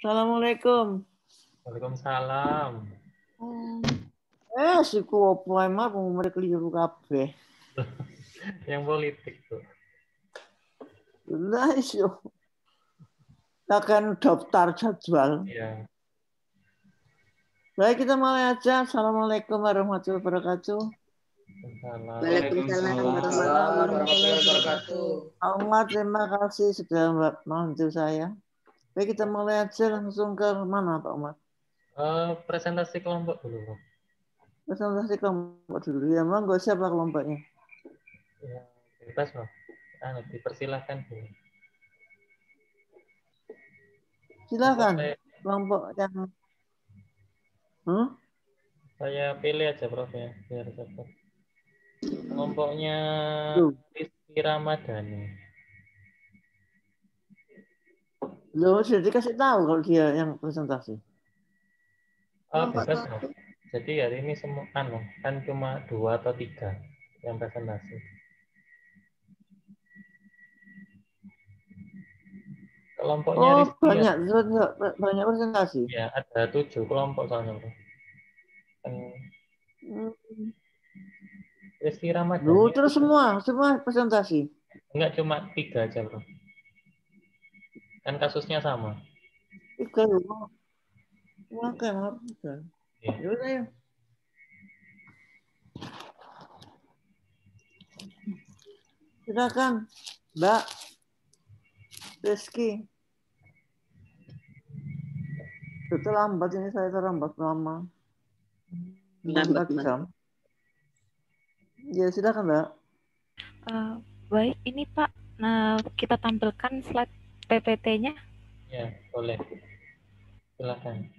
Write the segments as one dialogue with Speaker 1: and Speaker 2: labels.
Speaker 1: Assalamualaikum.
Speaker 2: Waalaikumsalam.
Speaker 1: Siku opo emang umur keliru kabeh.
Speaker 2: Yang politik tuh.
Speaker 1: Lah iso. Akan daftar jadwal.
Speaker 2: Iya.
Speaker 1: Baik, kita mulai aja. Assalamualaikum warahmatullahi wabarakatuh.
Speaker 3: Waalaikumsalam warahmatullahi wabarakatuh.
Speaker 1: Allah, terima kasih sudah membantu saya. Baik, kita mulai aja langsung ke mana Pak Umar?
Speaker 2: Presentasi kelompok dulu, Bro.
Speaker 1: Presentasi kelompok dulu. Ya, monggo siapa kelompoknya?
Speaker 2: Ya, bebas, Bro. Dipersilahkan dulu.
Speaker 1: Silakan.
Speaker 2: Saya,
Speaker 1: Kelompok yang
Speaker 2: saya pilih aja, Prof, ya, biar cepat. Kelompoknya Rizky Ramadhani.
Speaker 1: Loh, sudah dikasih tahu kalau dia yang presentasi.
Speaker 2: Bebas, Bro. Jadi hari ini semua kan cuma 2 atau 3 yang presentasi. Kelompoknya Rizky
Speaker 1: banyak presentasi.
Speaker 2: Ya, ada 7 kelompok soalnya, Bro. Rizky Ramadhani.
Speaker 1: Loh, terus semua presentasi.
Speaker 2: Enggak, cuma 3 aja, Bro. Kan kasusnya sama.
Speaker 1: 3 loh. Oke, maaf. Ya udah ya. Silakan, Mbak Rizky. Terlambat ini saya terlambat lama. Lambat jam. Ya, silakan, Mbak.
Speaker 4: Baik, ini Pak. Nah, kita tampilkan slide PPT-nya.
Speaker 2: Ya, boleh. Silakan.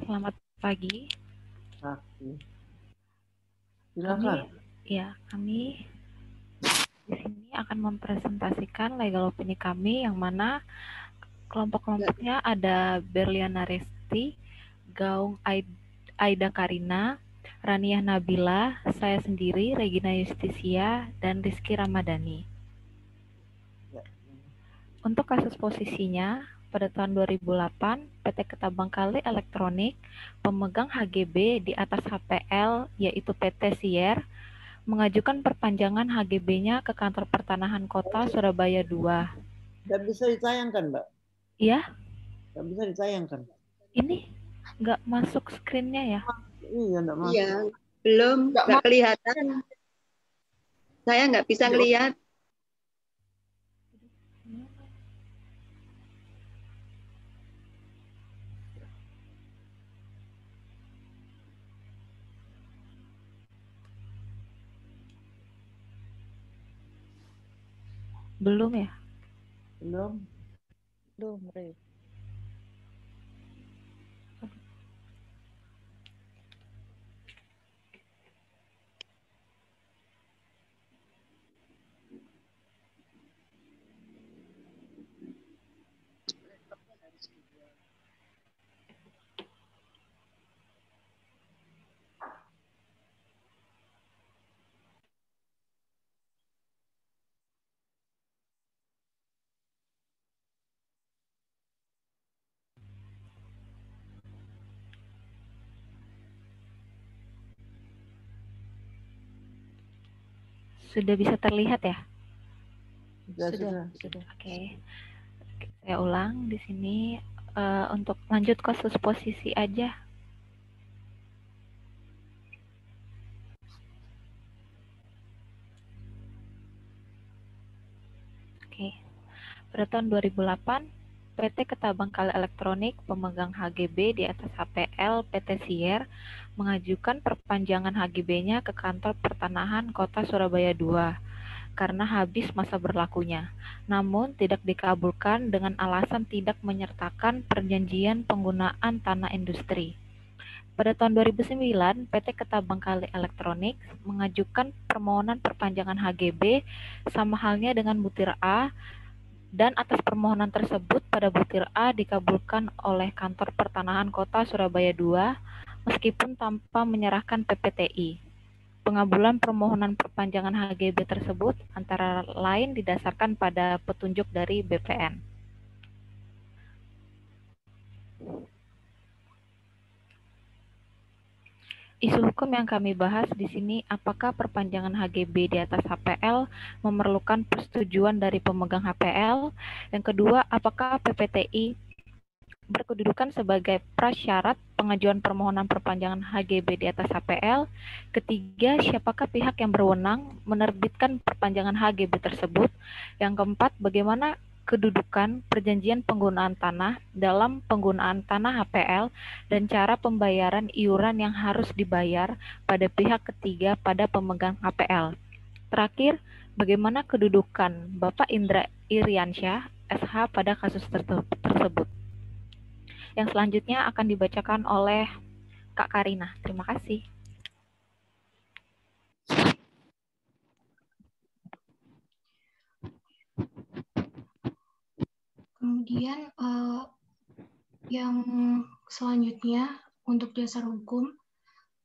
Speaker 4: Selamat pagi.
Speaker 1: Silakan.
Speaker 4: Kami di sini akan mempresentasikan legal opini kami yang mana kelompok-kelompoknya ada Berliana Resti, Gaung Aida Karina, Raniah Nabila, saya sendiri Regina Justisia, dan Rizky Ramadhani. Untuk kasus posisinya, pada tahun 2008, PT Ketabangkali Elektronik, pemegang HGB di atas HPL, yaitu PT Sier, mengajukan perpanjangan HGB-nya ke Kantor Pertanahan Kota Surabaya II.
Speaker 1: Nggak bisa ditayangkan, Mbak?
Speaker 4: Iya?
Speaker 1: Nggak bisa ditayangkan.
Speaker 4: Ini nggak masuk screen-nya ya?
Speaker 1: Iya, nggak masuk.
Speaker 3: Iya, belum, nggak kelihatan. Saya nggak bisa ngelihat.
Speaker 4: Belum ya?
Speaker 1: Belum.
Speaker 4: Re. Sudah bisa terlihat ya?
Speaker 1: Sudah.
Speaker 4: Oke. Saya ulang di sini untuk lanjut kasus posisi aja. Oke. Pada tahun 2008, PT Ketabangkali Elektronik pemegang HGB di atas HPL PT Sier mengajukan perpanjangan HGB-nya ke Kantor Pertanahan Kota Surabaya II karena habis masa berlakunya, namun tidak dikabulkan dengan alasan tidak menyertakan perjanjian penggunaan tanah industri. Pada tahun 2009, PT Ketabangkali Elektronik mengajukan permohonan perpanjangan HGB sama halnya dengan butir A, dan atas permohonan tersebut pada butir A dikabulkan oleh Kantor Pertanahan Kota Surabaya II meskipun tanpa menyerahkan PPTI. Pengabulan permohonan perpanjangan HGB tersebut antara lain didasarkan pada petunjuk dari BPN. Isu hukum yang kami bahas di sini, apakah perpanjangan HGB di atas HPL memerlukan persetujuan dari pemegang HPL? Yang kedua, apakah PPTI berkedudukan sebagai prasyarat pengajuan permohonan perpanjangan HGB di atas HPL? Ketiga, siapakah pihak yang berwenang menerbitkan perpanjangan HGB tersebut? Yang keempat, bagaimana kedudukan perjanjian penggunaan tanah dalam penggunaan tanah HPL dan cara pembayaran iuran yang harus dibayar pada pihak ketiga pada pemegang HPL. Terakhir, bagaimana kedudukan Bapak Indra Iriansyah, SH pada kasus tersebut. Yang selanjutnya akan dibacakan oleh Kak Karina. Terima kasih.
Speaker 5: Kemudian yang selanjutnya untuk dasar hukum,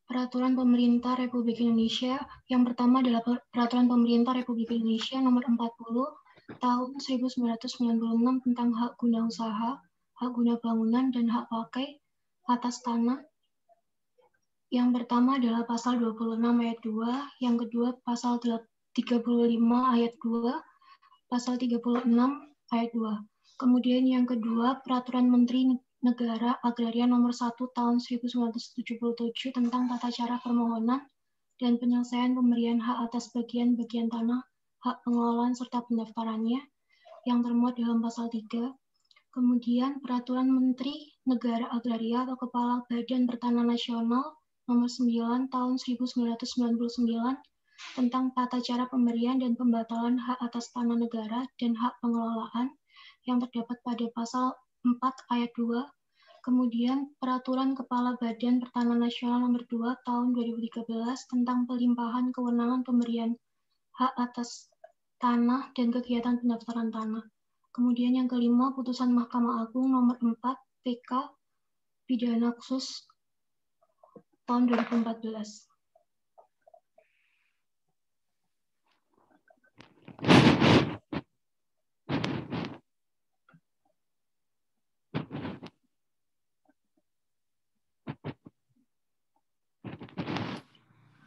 Speaker 5: Peraturan Pemerintah Republik Indonesia. Yang pertama adalah Peraturan Pemerintah Republik Indonesia Nomor 40 Tahun 1996 tentang hak guna usaha, hak guna bangunan, dan hak pakai atas tanah. Yang pertama adalah Pasal 26 Ayat 2, yang kedua Pasal 35 Ayat 2, Pasal 36 Ayat 2. Kemudian yang kedua, Peraturan Menteri Negara Agraria Nomor 1 Tahun 1977 tentang tata cara permohonan dan penyelesaian pemberian hak atas bagian-bagian tanah, hak pengelolaan serta pendaftarannya yang termuat dalam Pasal 3. Kemudian Peraturan Menteri Negara Agraria atau Kepala Badan Pertanahan Nasional Nomor 9 Tahun 1999 tentang tata cara pemberian dan pembatalan hak atas tanah negara dan hak pengelolaan yang terdapat pada Pasal 4 Ayat 2, kemudian Peraturan Kepala Badan Pertanahan Nasional Nomor 2 Tahun 2013 tentang pelimpahan kewenangan pemberian hak atas tanah dan kegiatan pendaftaran tanah. Kemudian yang kelima, Putusan Mahkamah Agung Nomor 4 PK Pidana Khusus Tahun 2014.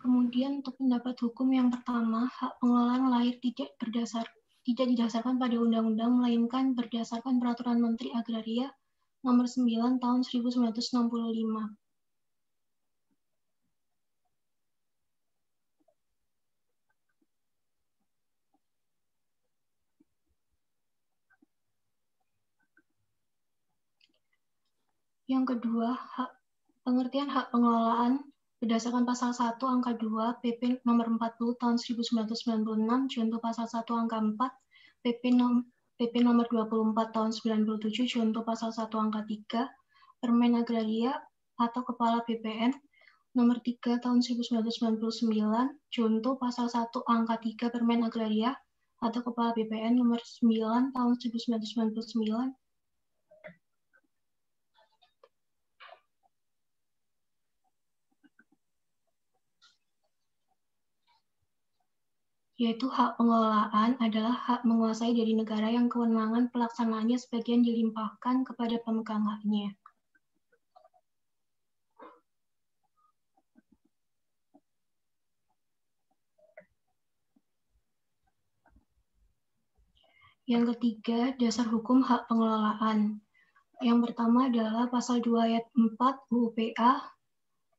Speaker 5: Kemudian untuk pendapat hukum yang pertama, hak pengelolaan lair tidak didasarkan pada undang-undang, melainkan berdasarkan Peraturan Menteri Agraria Nomor 9 Tahun 1965. Yang kedua, pengertian hak pengelolaan berdasarkan Pasal 1 Angka 2 PP Nomor 40 Tahun 1996, contoh Pasal 1 Angka 4 PP Nomor 24 Tahun 97, contoh Pasal 1 Angka 3 Permen Agraria atau Kepala BPN Nomor 3 Tahun 1999, contoh Pasal 1 Angka 3 Permen Agraria atau Kepala BPN Nomor 9 Tahun 1999, yaitu hak pengelolaan adalah hak menguasai dari negara yang kewenangan pelaksanaannya sebagian dilimpahkan kepada pemegang haknya. Yang ketiga, dasar hukum hak pengelolaan. Yang pertama adalah Pasal 2 Ayat 4 UU PA.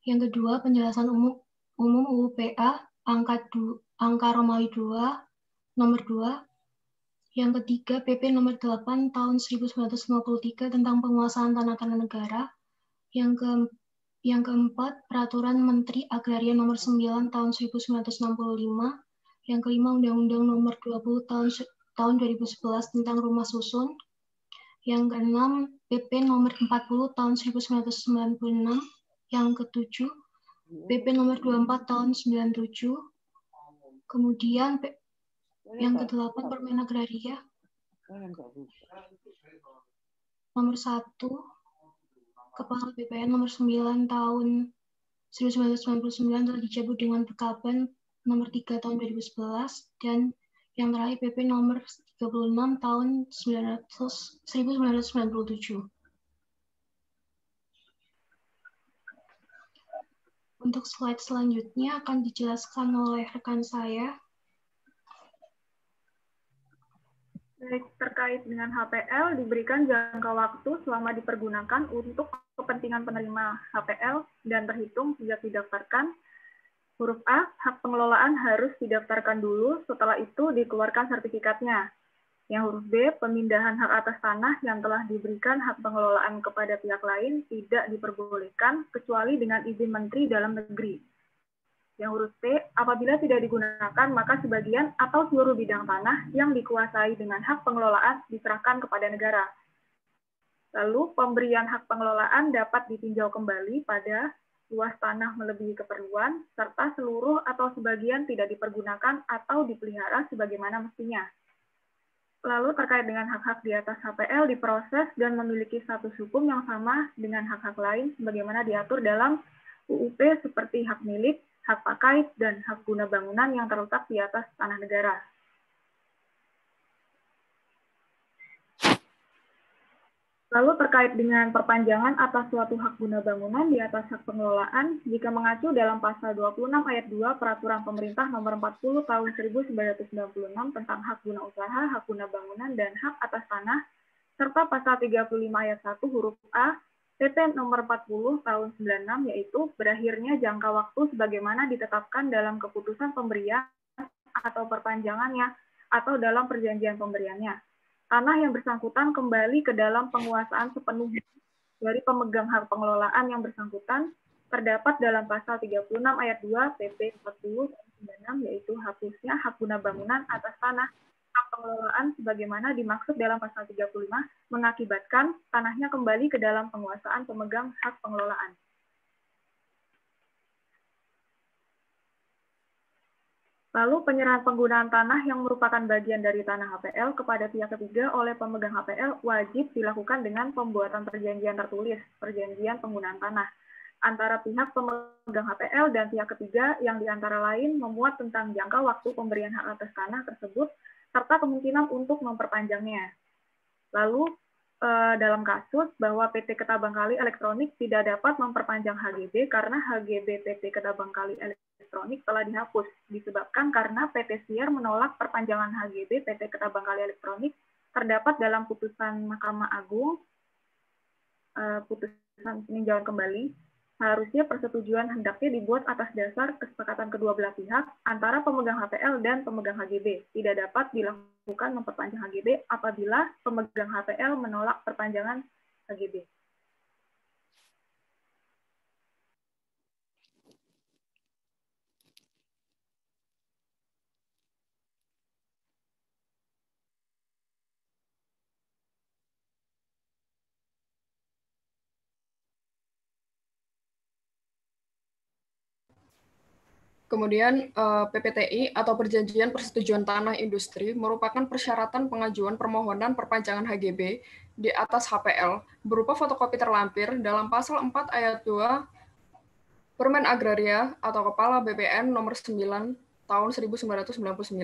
Speaker 5: Yang kedua, penjelasan umum UU PA Angka Romawi 2 Nomor 2. Yang ketiga, PP nomor 8 tahun 1953 tentang penguasaan tanah-tanah negara. Yang keempat, Peraturan Menteri Agraria nomor 9 tahun 1965. Yang kelima, Undang-Undang nomor 20 tahun 2011 tentang rumah susun. Yang keenam, PP nomor 40 tahun 1996. Yang ketujuh, PP nomor 24 tahun 97. Kemudian yang kedelapan, Permen Agraria nomor 1, Kepala BPN nomor 9 tahun 1999 telah dicabut dengan Pekaban nomor 3 tahun 2011, dan yang terakhir PP nomor 36 tahun 1997. Untuk slide selanjutnya akan dijelaskan oleh rekan saya.
Speaker 6: Baik, terkait dengan HPL, diberikan jangka waktu selama dipergunakan untuk kepentingan penerima HPL dan terhitung sejak didaftarkan. Huruf A, hak pengelolaan harus didaftarkan dulu, setelah itu dikeluarkan sertifikatnya. Yang huruf B, pemindahan hak atas tanah yang telah diberikan hak pengelolaan kepada pihak lain tidak diperbolehkan kecuali dengan izin Menteri Dalam Negeri. Yang huruf T, apabila tidak digunakan, maka sebagian atau seluruh bidang tanah yang dikuasai dengan hak pengelolaan diserahkan kepada negara. Lalu, pemberian hak pengelolaan dapat ditinjau kembali pada luas tanah melebihi keperluan, serta seluruh atau sebagian tidak dipergunakan atau dipelihara sebagaimana mestinya. Lalu, terkait dengan hak-hak di atas HPL diproses dan memiliki status hukum yang sama dengan hak-hak lain sebagaimana diatur dalam UUP seperti hak milik, hak pakai, dan hak guna bangunan yang terletak di atas tanah negara. Lalu terkait dengan perpanjangan atas suatu hak guna bangunan di atas hak pengelolaan, jika mengacu dalam pasal 26 ayat 2 Peraturan Pemerintah nomor 40 tahun 1996 tentang hak guna usaha, hak guna bangunan, dan hak atas tanah, serta pasal 35 ayat 1 huruf A, PP nomor 40 tahun 96, yaitu berakhirnya jangka waktu sebagaimana ditetapkan dalam keputusan pemberian atau perpanjangannya atau dalam perjanjian pemberiannya. Tanah yang bersangkutan kembali ke dalam penguasaan sepenuhnya dari pemegang hak pengelolaan yang bersangkutan terdapat dalam pasal 36 ayat 2 PP 40 tahun 96, yaitu hapusnya hak guna bangunan atas tanah hak pengelolaan sebagaimana dimaksud dalam pasal 35 mengakibatkan tanahnya kembali ke dalam penguasaan pemegang hak pengelolaan. Lalu penyerahan penggunaan tanah yang merupakan bagian dari tanah HPL kepada pihak ketiga oleh pemegang HPL wajib dilakukan dengan pembuatan perjanjian tertulis, perjanjian penggunaan tanah, antara pihak pemegang HPL dan pihak ketiga yang diantara lain memuat tentang jangka waktu pemberian hak atas tanah tersebut serta kemungkinan untuk memperpanjangnya. Lalu, dalam kasus bahwa PT Ketabangkali Elektronik tidak dapat memperpanjang HGB karena HGB PT Ketabangkali Elektronik telah dihapus, disebabkan karena PT Sier menolak perpanjangan HGB PT Ketabangkali Elektronik terdapat dalam putusan Mahkamah Agung, putusan peninjauan kembali. Seharusnya persetujuan hendaknya dibuat atas dasar kesepakatan kedua belah pihak antara pemegang HPL dan pemegang HGB. Tidak dapat dilakukan memperpanjang HGB apabila pemegang HPL menolak perpanjangan HGB.
Speaker 7: Kemudian PPTI atau Perjanjian Persetujuan Tanah Industri merupakan persyaratan pengajuan permohonan perpanjangan HGB di atas HPL berupa fotokopi terlampir dalam pasal 4 ayat 2 Permen Agraria atau Kepala BPN nomor 9 tahun 1999.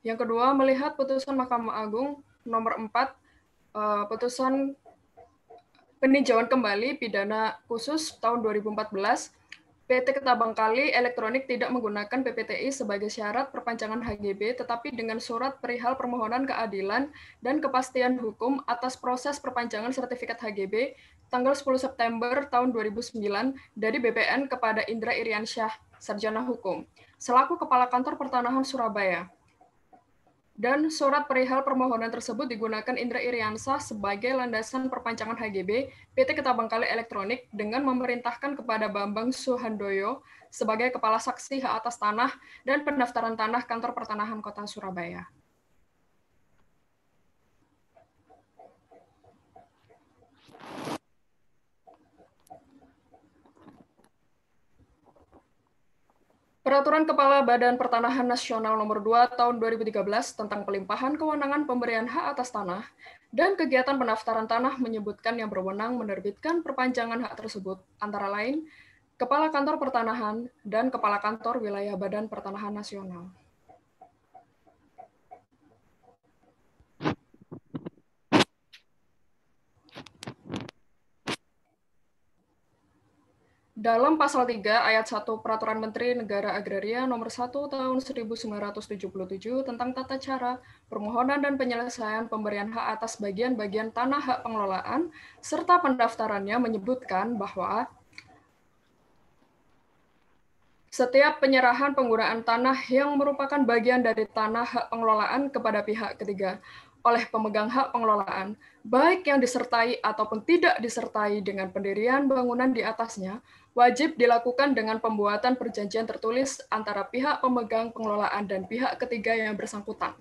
Speaker 7: Yang kedua, melihat putusan Mahkamah Agung nomor 4 putusan peninjauan kembali pidana khusus tahun 2014, PT Ketabangkali Elektronik tidak menggunakan PPTI sebagai syarat perpanjangan HGB, tetapi dengan surat perihal permohonan keadilan dan kepastian hukum atas proses perpanjangan sertifikat HGB tanggal 10 September tahun 2009 dari BPN kepada Indra Iriansyah, Sarjana Hukum, selaku Kepala Kantor Pertanahan Surabaya. dan surat perihal permohonan tersebut digunakan Indra Iriansah sebagai landasan perpanjangan HGB PT Ketabangkali Elektronik dengan memerintahkan kepada Bambang Suhandoyo sebagai Kepala Saksi Hak Atas Tanah dan Pendaftaran Tanah Kantor Pertanahan Kota Surabaya. Peraturan Kepala Badan Pertanahan Nasional Nomor 2 Tahun 2013 tentang pelimpahan kewenangan pemberian hak atas tanah dan kegiatan pendaftaran tanah menyebutkan yang berwenang menerbitkan perpanjangan hak tersebut, antara lain Kepala Kantor Pertanahan dan Kepala Kantor Wilayah Badan Pertanahan Nasional. Dalam pasal 3 ayat 1 Peraturan Menteri Negara Agraria Nomor 1 Tahun 1977 tentang tata cara permohonan dan penyelesaian pemberian hak atas bagian-bagian tanah hak pengelolaan serta pendaftarannya menyebutkan bahwa setiap penyerahan penggunaan tanah yang merupakan bagian dari tanah hak pengelolaan kepada pihak ketiga oleh pemegang hak pengelolaan, baik yang disertai ataupun tidak disertai dengan pendirian bangunan di atasnya, wajib dilakukan dengan pembuatan perjanjian tertulis antara pihak pemegang pengelolaan dan pihak ketiga yang bersangkutan.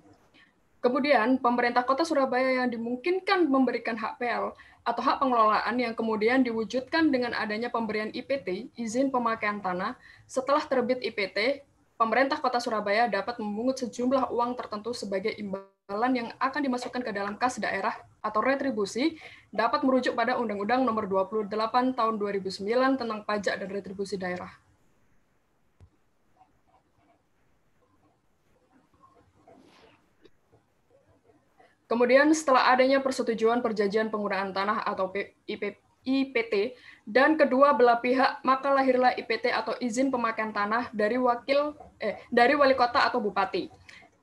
Speaker 7: Kemudian, pemerintah Kota Surabaya yang dimungkinkan memberikan hak PL atau hak pengelolaan yang kemudian diwujudkan dengan adanya pemberian IPT, izin pemakaian tanah, setelah terbit IPT, pemerintah Kota Surabaya dapat memungut sejumlah uang tertentu sebagai imbalan yang akan dimasukkan ke dalam kas daerah atau retribusi, dapat merujuk pada Undang-Undang Nomor 28 Tahun 2009 tentang pajak dan retribusi daerah. Kemudian setelah adanya persetujuan perjanjian penggunaan tanah atau IPT dan kedua belah pihak, maka lahirlah IPT atau izin pemakaian tanah dari wali kota atau bupati.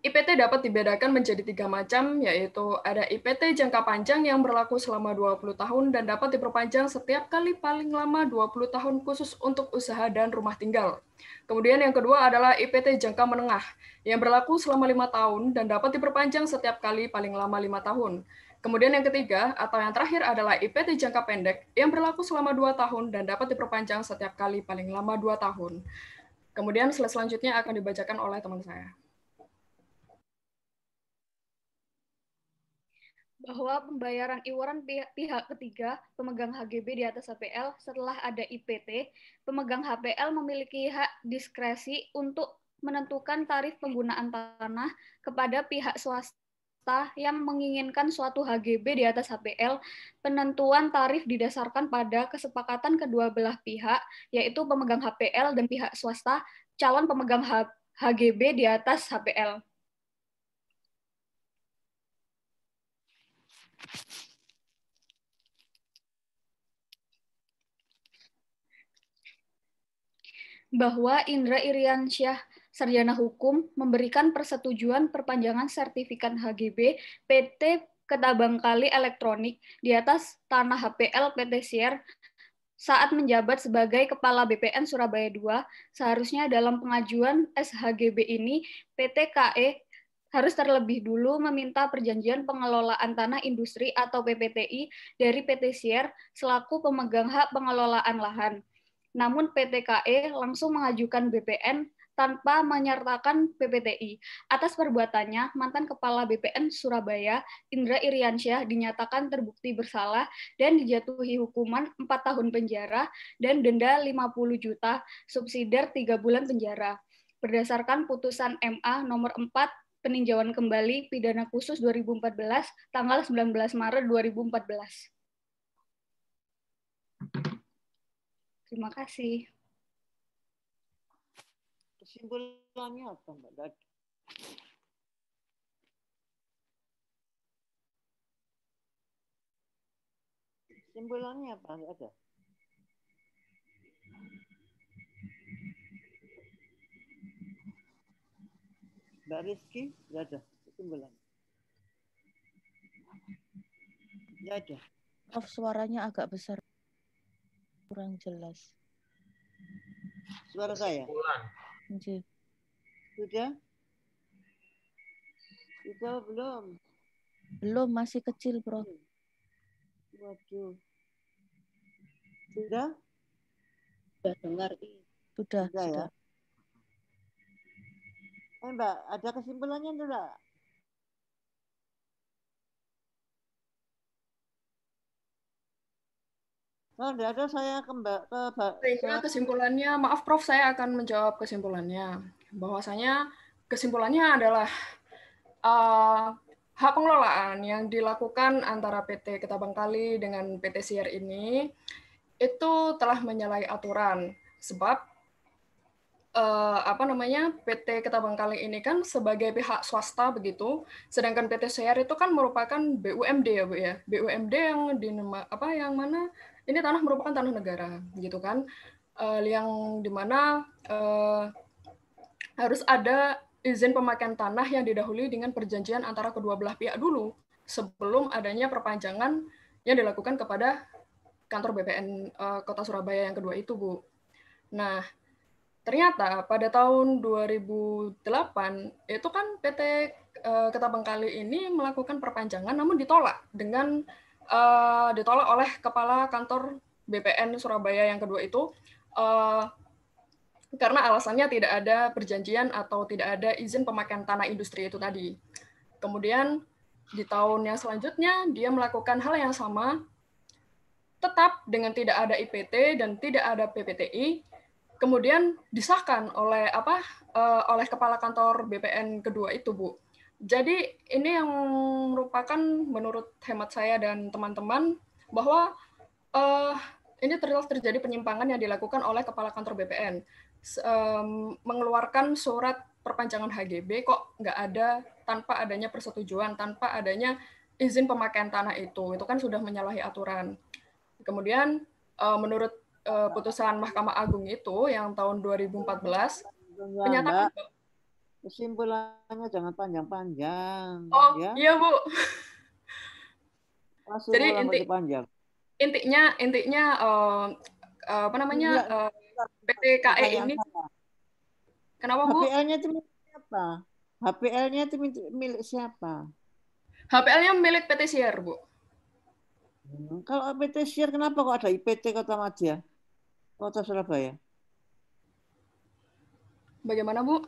Speaker 7: IPT dapat dibedakan menjadi 3 macam, yaitu ada IPT jangka panjang yang berlaku selama 20 tahun dan dapat diperpanjang setiap kali paling lama 20 tahun khusus untuk usaha dan rumah tinggal. Kemudian yang kedua adalah IPT jangka menengah yang berlaku selama 5 tahun dan dapat diperpanjang setiap kali paling lama 5 tahun. Kemudian yang ketiga atau yang terakhir adalah IPT jangka pendek yang berlaku selama 2 tahun dan dapat diperpanjang setiap kali paling lama 2 tahun. Kemudian slide selanjutnya akan dibacakan oleh teman saya.
Speaker 8: Bahwa pembayaran iuran pihak ketiga pemegang HGB di atas HPL setelah ada IPT, pemegang HPL memiliki hak diskresi untuk menentukan tarif penggunaan tanah kepada pihak swasta yang menginginkan suatu HGB di atas HPL. Penentuan tarif didasarkan pada kesepakatan kedua belah pihak, yaitu pemegang HPL dan pihak swasta, calon pemegang HGB di atas HPL. Bahwa Indra Iriansyah, sarjana hukum, memberikan persetujuan perpanjangan sertifikat HGB PT Ketabangkali Elektronik di atas tanah HPL PT Sier saat menjabat sebagai Kepala BPN Surabaya II. Seharusnya dalam pengajuan SHGB ini, PT KE harus terlebih dulu meminta perjanjian pengelolaan tanah industri atau PPTI dari PT Sier selaku pemegang hak pengelolaan lahan. Namun PT KE langsung mengajukan BPN tanpa menyertakan PPTI. Atas perbuatannya, mantan Kepala BPN Surabaya, Indra Iriansyah, dinyatakan terbukti bersalah dan dijatuhi hukuman 4 tahun penjara dan denda 50 juta, subsidiar 3 bulan penjara. Berdasarkan putusan MA nomor 4 peninjauan kembali pidana khusus 2014 tanggal 19 Maret 2014. Terima kasih.
Speaker 1: Kesimpulannya apa, Mbak Dadi? Kesimpulannya apa? Nggak ada. Mbak Rizky, nggak ada kesimpulannya. Nggak ada.
Speaker 9: Prof, suaranya agak besar. Kurang jelas.
Speaker 1: Suara saya?
Speaker 9: Oke.
Speaker 1: Sudah? Itu belum.
Speaker 9: Belum, masih kecil, Prof.
Speaker 1: Waduh. Sudah?
Speaker 9: Sudah dengar. Sudah.
Speaker 1: Ya. Mbak, ada kesimpulannya enggak? Oh, enggak ada, saya
Speaker 7: Sehingga kesimpulannya, maaf Prof, saya akan menjawab kesimpulannya. Bahwasanya kesimpulannya adalah hak pengelolaan yang dilakukan antara PT Ketabangkali dengan PT Siar ini itu telah menyalahi aturan, sebab PT Ketabangkali ini kan sebagai pihak swasta begitu, sedangkan PT Siar itu kan merupakan BUMD ya Bu ya, BUMD yang mana ini tanah merupakan tanah negara gitu kan, yang dimana harus ada izin pemakaian tanah yang didahului dengan perjanjian antara kedua belah pihak dulu sebelum adanya perpanjangan yang dilakukan kepada kantor BPN Kota Surabaya yang kedua itu, Bu. Nah, ternyata pada tahun 2008 itu kan PT Ketabangkali ini melakukan perpanjangan namun ditolak oleh kepala kantor BPN Surabaya yang kedua itu karena alasannya tidak ada perjanjian atau tidak ada izin pemakaian tanah industri itu tadi. Kemudian di tahun yang selanjutnya dia melakukan hal yang sama, tetap dengan tidak ada IPT dan tidak ada PPTI, kemudian disahkan oleh kepala kantor BPN kedua itu, Bu. Jadi ini yang merupakan menurut hemat saya dan teman-teman bahwa ini terjadi penyimpangan yang dilakukan oleh kepala kantor BPN. Mengeluarkan surat perpanjangan HGB kok nggak ada tanpa adanya persetujuan, tanpa adanya izin pemakaian tanah itu kan sudah menyalahi aturan. Kemudian menurut putusan Mahkamah Agung itu yang tahun 2014 menyatakan
Speaker 1: kesimpulannya jangan panjang-panjang.
Speaker 7: Oh
Speaker 1: ya?
Speaker 7: Iya Bu.
Speaker 1: Jadi
Speaker 7: intinya PT KE ini. Kenapa Bu?
Speaker 1: HPL-nya itu milik siapa? HPL-nya itu milik siapa?
Speaker 7: HPL-nya milik PT Siar, Bu.
Speaker 1: Kalau PT Siar kenapa kok ada IPT Kota Madya, Kota Surabaya?
Speaker 7: Bagaimana, Bu?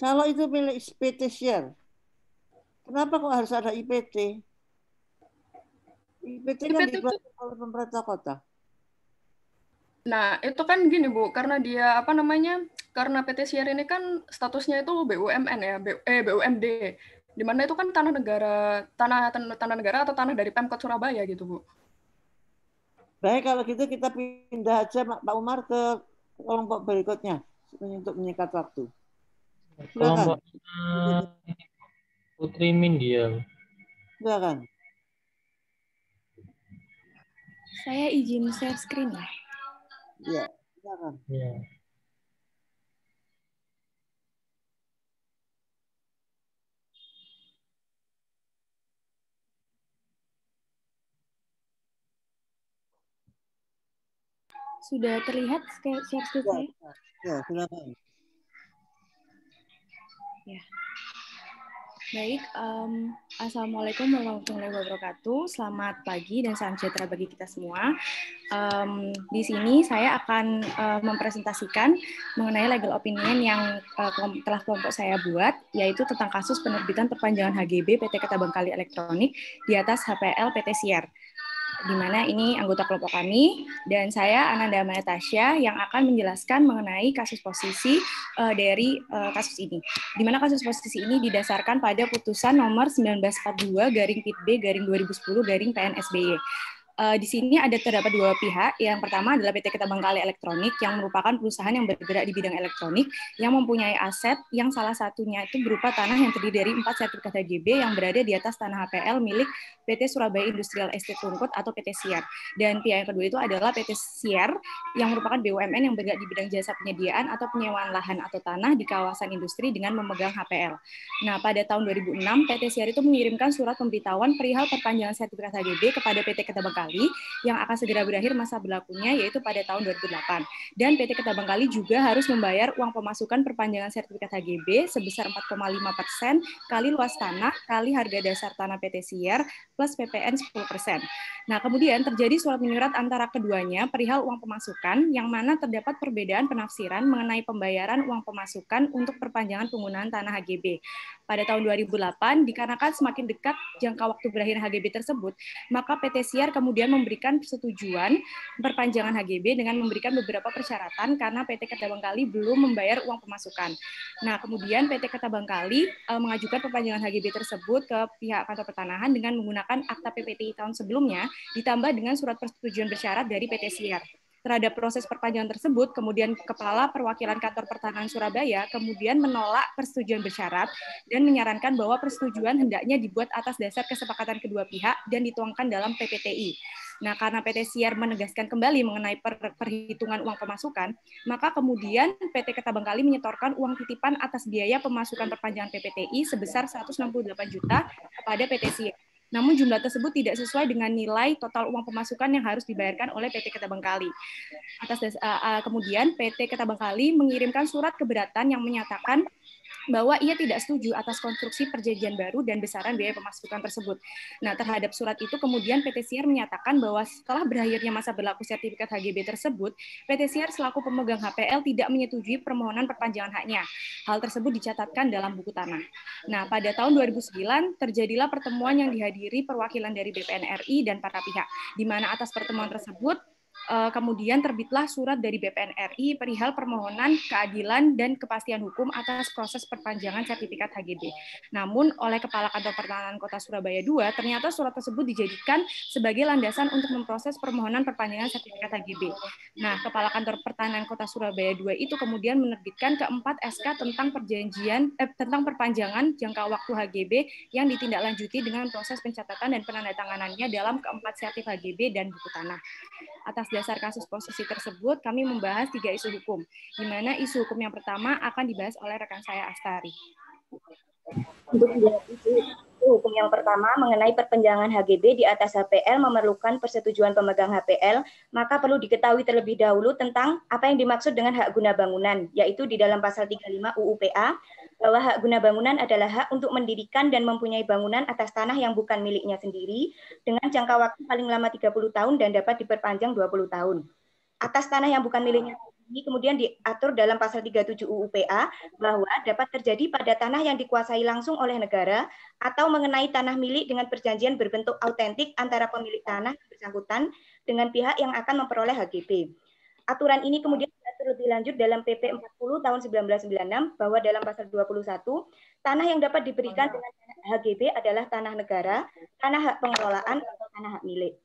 Speaker 1: Kalau itu milik PT Siar, kenapa kok harus ada IPT? IPT kan dikeluarkan oleh pemerintah kota.
Speaker 7: Nah, itu kan gini, Bu, karena dia karena PT Siar ini kan statusnya itu BUMN ya, BUMD. Di mana itu kan tanah negara atau tanah dari Pemkot Surabaya gitu, Bu.
Speaker 1: Baik, kalau gitu kita pindah aja Pak Umar ke kelompok berikutnya untuk menyingkat waktu.
Speaker 2: Kelompok Putri Mindial.
Speaker 1: Silakan.
Speaker 10: Saya izin share screen ya.
Speaker 1: Ya, silakan.
Speaker 2: Ya.
Speaker 10: Sudah terlihat share screen saya?
Speaker 1: Ya, silakan.
Speaker 10: Ya. Baik, Assalamualaikum warahmatullahi wabarakatuh. Selamat pagi dan salam sejahtera bagi kita semua. Di sini saya akan mempresentasikan mengenai legal opinion yang telah kelompok saya buat, yaitu tentang kasus penerbitan perpanjangan HGB PT Ketabangkali Elektronik di atas HPL PT Siar, di mana ini anggota kelompok kami, dan saya Ananda Amayatasya yang akan menjelaskan mengenai kasus posisi dari kasus ini. Di mana kasus posisi ini didasarkan pada putusan nomor 1942/PIB/2010/PNSBY. Di sini terdapat dua pihak. Yang pertama adalah PT Ketabangkali Elektronik yang merupakan perusahaan yang bergerak di bidang elektronik yang mempunyai aset yang salah satunya itu berupa tanah yang terdiri dari 4 sertifikat HGB yang berada di atas tanah HPL milik PT Surabaya Industrial Estate Rungkut atau PT Siar. Dan pihak yang kedua itu adalah PT Siar yang merupakan BUMN yang bergerak di bidang jasa penyediaan atau penyewaan lahan atau tanah di kawasan industri dengan memegang HPL. Nah, pada tahun 2006 PT Siar itu mengirimkan surat pemberitahuan perihal perpanjangan sertifikat HGB kepada PT Ketabangkali Ketabangkali yang akan segera berakhir masa berlakunya yaitu pada tahun 2008. Dan PT Ketabangkali juga harus membayar uang pemasukan perpanjangan sertifikat HGB sebesar 4,5% kali luas tanah kali harga dasar tanah PT Sier plus PPN 10%. Nah, kemudian terjadi surat menyurat antara keduanya perihal uang pemasukan yang mana terdapat perbedaan penafsiran mengenai pembayaran uang pemasukan untuk perpanjangan penggunaan tanah HGB. Pada tahun 2008, dikarenakan semakin dekat jangka waktu berakhir HGB tersebut, maka PT Siar kemudian memberikan persetujuan perpanjangan HGB dengan memberikan beberapa persyaratan karena PT Ketabangkali belum membayar uang pemasukan. Nah, kemudian PT Ketabangkali mengajukan perpanjangan HGB tersebut ke pihak kantor pertanahan dengan menggunakan akta PPTI tahun sebelumnya, ditambah dengan surat persetujuan bersyarat dari PT Siar. Terhadap proses perpanjangan tersebut, kemudian Kepala Perwakilan Kantor Pertanahan Surabaya kemudian menolak persetujuan bersyarat dan menyarankan bahwa persetujuan hendaknya dibuat atas dasar kesepakatan kedua pihak dan dituangkan dalam PPTI. Nah, karena PT Siar menegaskan kembali mengenai perhitungan uang pemasukan, maka kemudian PT Ketabangkali menyetorkan uang titipan atas biaya pemasukan perpanjangan PPTI sebesar 168 juta kepada PT Siar. Namun jumlah tersebut tidak sesuai dengan nilai total uang pemasukan yang harus dibayarkan oleh PT Ketabangkali. Kemudian PT Ketabangkali mengirimkan surat keberatan yang menyatakan bahwa ia tidak setuju atas konstruksi perjanjian baru dan besaran biaya pemasukan tersebut. Nah, terhadap surat itu kemudian PT Siar menyatakan bahwa setelah berakhirnya masa berlaku sertifikat HGB tersebut, PT Siar selaku pemegang HPL tidak menyetujui permohonan perpanjangan haknya. Hal tersebut dicatatkan dalam buku tanah. Nah, pada tahun 2009 terjadilah pertemuan yang dihadiri perwakilan dari BPN RI dan para pihak, di mana atas pertemuan tersebut kemudian terbitlah surat dari BPN RI perihal permohonan keadilan dan kepastian hukum atas proses perpanjangan sertifikat HGB. Namun oleh Kepala Kantor Pertanahan Kota Surabaya II, ternyata surat tersebut dijadikan sebagai landasan untuk memproses permohonan perpanjangan sertifikat HGB. Nah, Kepala Kantor Pertanahan Kota Surabaya II itu kemudian menerbitkan keempat SK tentang perpanjangan jangka waktu HGB yang ditindaklanjuti dengan proses pencatatan dan penandatanganannya dalam keempat sertif HGB dan buku tanah. Atas dasar kasus posisi tersebut, kami membahas 3 isu hukum, di mana isu hukum yang pertama akan dibahas oleh rekan saya Astari.
Speaker 11: Untuk menjawab isu hukum yang pertama mengenai perpanjangan HGB di atas HPL memerlukan persetujuan pemegang HPL, maka perlu diketahui terlebih dahulu tentang apa yang dimaksud dengan hak guna bangunan, yaitu di dalam pasal 35 UU PA, bahwa hak guna bangunan adalah hak untuk mendirikan dan mempunyai bangunan atas tanah yang bukan miliknya sendiri dengan jangka waktu paling lama 30 tahun dan dapat diperpanjang 20 tahun. Atas tanah yang bukan miliknya ini kemudian diatur dalam pasal 37 UU PA bahwa dapat terjadi pada tanah yang dikuasai langsung oleh negara atau mengenai tanah milik dengan perjanjian berbentuk autentik antara pemilik tanah bersangkutan dengan pihak yang akan memperoleh HGB. Aturan ini kemudian diatur lebih lanjut dalam PP 40 tahun 1996 bahwa dalam pasal 21 tanah yang dapat diberikan dengan HGB adalah tanah negara, tanah hak pengelolaan atau tanah hak milik.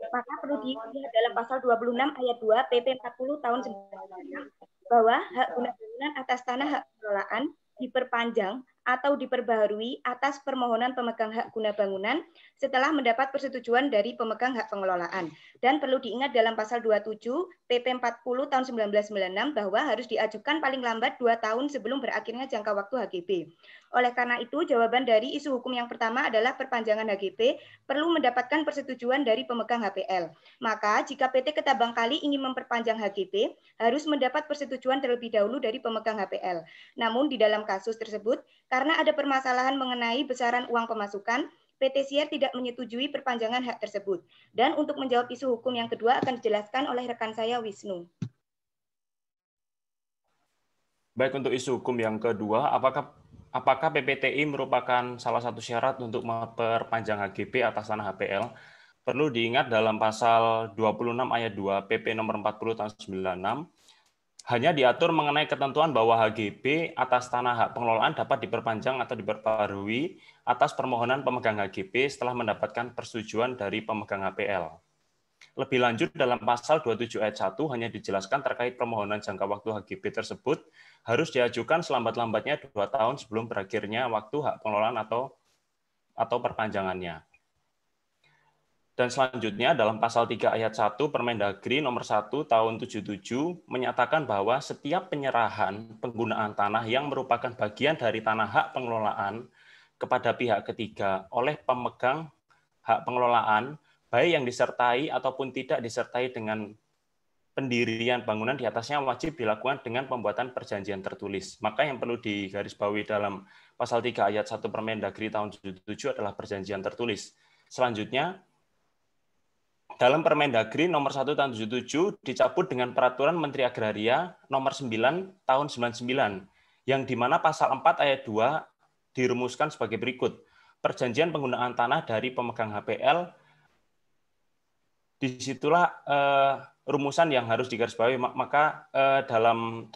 Speaker 11: Maka perlu dilihat dalam pasal 26 ayat 2 PP 40 tahun 1996 bahwa hak guna bangunan atas tanah hak pengelolaan diperpanjang atau diperbaharui atas permohonan pemegang hak guna bangunan setelah mendapat persetujuan dari pemegang hak pengelolaan. Dan perlu diingat dalam pasal 27 PP 40 tahun 1996 bahwa harus diajukan paling lambat 2 tahun sebelum berakhirnya jangka waktu HGB. Oleh karena itu, jawaban dari isu hukum yang pertama adalah perpanjangan HGB perlu mendapatkan persetujuan dari pemegang HPL. Maka, jika PT Ketabangkali ingin memperpanjang HGB, harus mendapat persetujuan terlebih dahulu dari pemegang HPL. Namun, di dalam kasus tersebut, karena ada permasalahan mengenai besaran uang pemasukan, PT Siar tidak menyetujui perpanjangan hak tersebut. Dan untuk menjawab isu hukum yang kedua akan dijelaskan oleh rekan saya Wisnu.
Speaker 12: Baik, untuk isu hukum yang kedua, apakah PPTI merupakan salah satu syarat untuk memperpanjang HGB atas tanah HPL? Perlu diingat dalam pasal 26 ayat 2 PP nomor 40 tahun 96, hanya diatur mengenai ketentuan bahwa HGB atas tanah hak pengelolaan dapat diperpanjang atau diperbarui atas permohonan pemegang HGB setelah mendapatkan persetujuan dari pemegang HPL. Lebih lanjut dalam pasal 27 ayat 1 hanya dijelaskan terkait permohonan jangka waktu HGB tersebut harus diajukan selambat-lambatnya 2 tahun sebelum berakhirnya waktu hak pengelolaan atau perpanjangannya. Dan selanjutnya dalam pasal 3 ayat 1 Permendagri nomor 1 tahun 77 menyatakan bahwa setiap penyerahan penggunaan tanah yang merupakan bagian dari tanah hak pengelolaan kepada pihak ketiga oleh pemegang hak pengelolaan, baik yang disertai ataupun tidak disertai dengan pendirian bangunan di atasnya wajib dilakukan dengan pembuatan perjanjian tertulis. Maka yang perlu digarisbawahi dalam pasal 3 ayat 1 Permendagri tahun 77 adalah perjanjian tertulis. Selanjutnya, dalam Permendagri nomor 1 tahun 77 dicabut dengan Peraturan Menteri Agraria nomor 9 tahun 99, yang di mana pasal 4 ayat 2 dirumuskan sebagai berikut. Perjanjian penggunaan tanah dari pemegang HPL, disitulah rumusan yang harus digarisbawahi. Maka dalam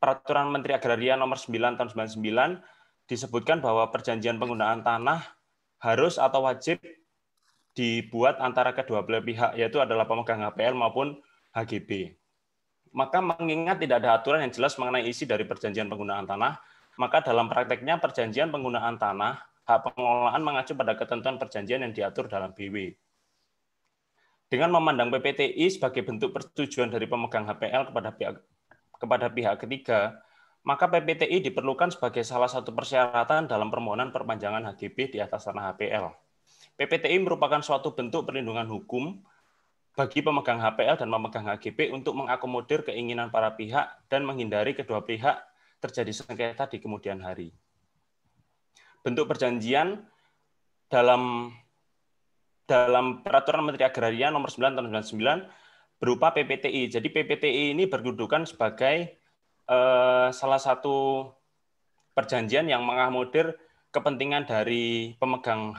Speaker 12: Peraturan Menteri Agraria nomor 9 tahun 99 disebutkan bahwa perjanjian penggunaan tanah harus atau wajib dibuat antara kedua belah pihak, yaitu adalah pemegang HPL maupun HGB. Maka mengingat tidak ada aturan yang jelas mengenai isi dari perjanjian penggunaan tanah, maka dalam prakteknya perjanjian penggunaan tanah, hak pengelolaan mengacu pada ketentuan perjanjian yang diatur dalam BW. Dengan memandang PPTI sebagai bentuk persetujuan dari pemegang HPL kepada pihak ketiga, maka PPTI diperlukan sebagai salah satu persyaratan dalam permohonan perpanjangan HGB di atas tanah HPL. PPTI merupakan suatu bentuk perlindungan hukum bagi pemegang HPL dan pemegang HGB untuk mengakomodir keinginan para pihak dan menghindari kedua pihak terjadi sengketa di kemudian hari. Bentuk perjanjian dalam Peraturan Menteri Agraria nomor 9 tahun 99 berupa PPTI. Jadi PPTI ini berkedudukan sebagai salah satu perjanjian yang mengakomodir kepentingan dari pemegang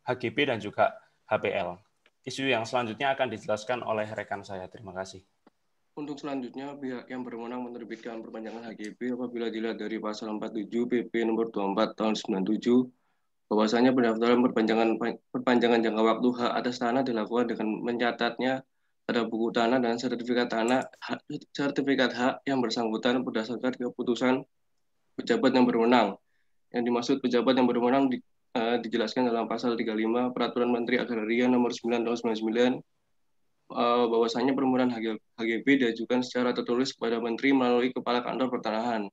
Speaker 12: HGB dan juga HPL. Isu yang selanjutnya akan dijelaskan oleh rekan saya. Terima kasih.
Speaker 13: Untuk selanjutnya, pihak yang berwenang menerbitkan perpanjangan HGB apabila dilihat dari pasal 47 PP nomor 24 tahun 97, bahwasanya pendaftaran perpanjangan jangka waktu hak atas tanah dilakukan dengan mencatatnya pada buku tanah dan sertifikat hak yang bersangkutan berdasarkan keputusan pejabat yang berwenang. Yang dimaksud pejabat yang berwenang dijelaskan dalam pasal 35 Peraturan Menteri Agraria nomor 9 tahun 99, bahwasanya permohonan HGB diajukan secara tertulis kepada Menteri melalui Kepala Kantor Pertanahan.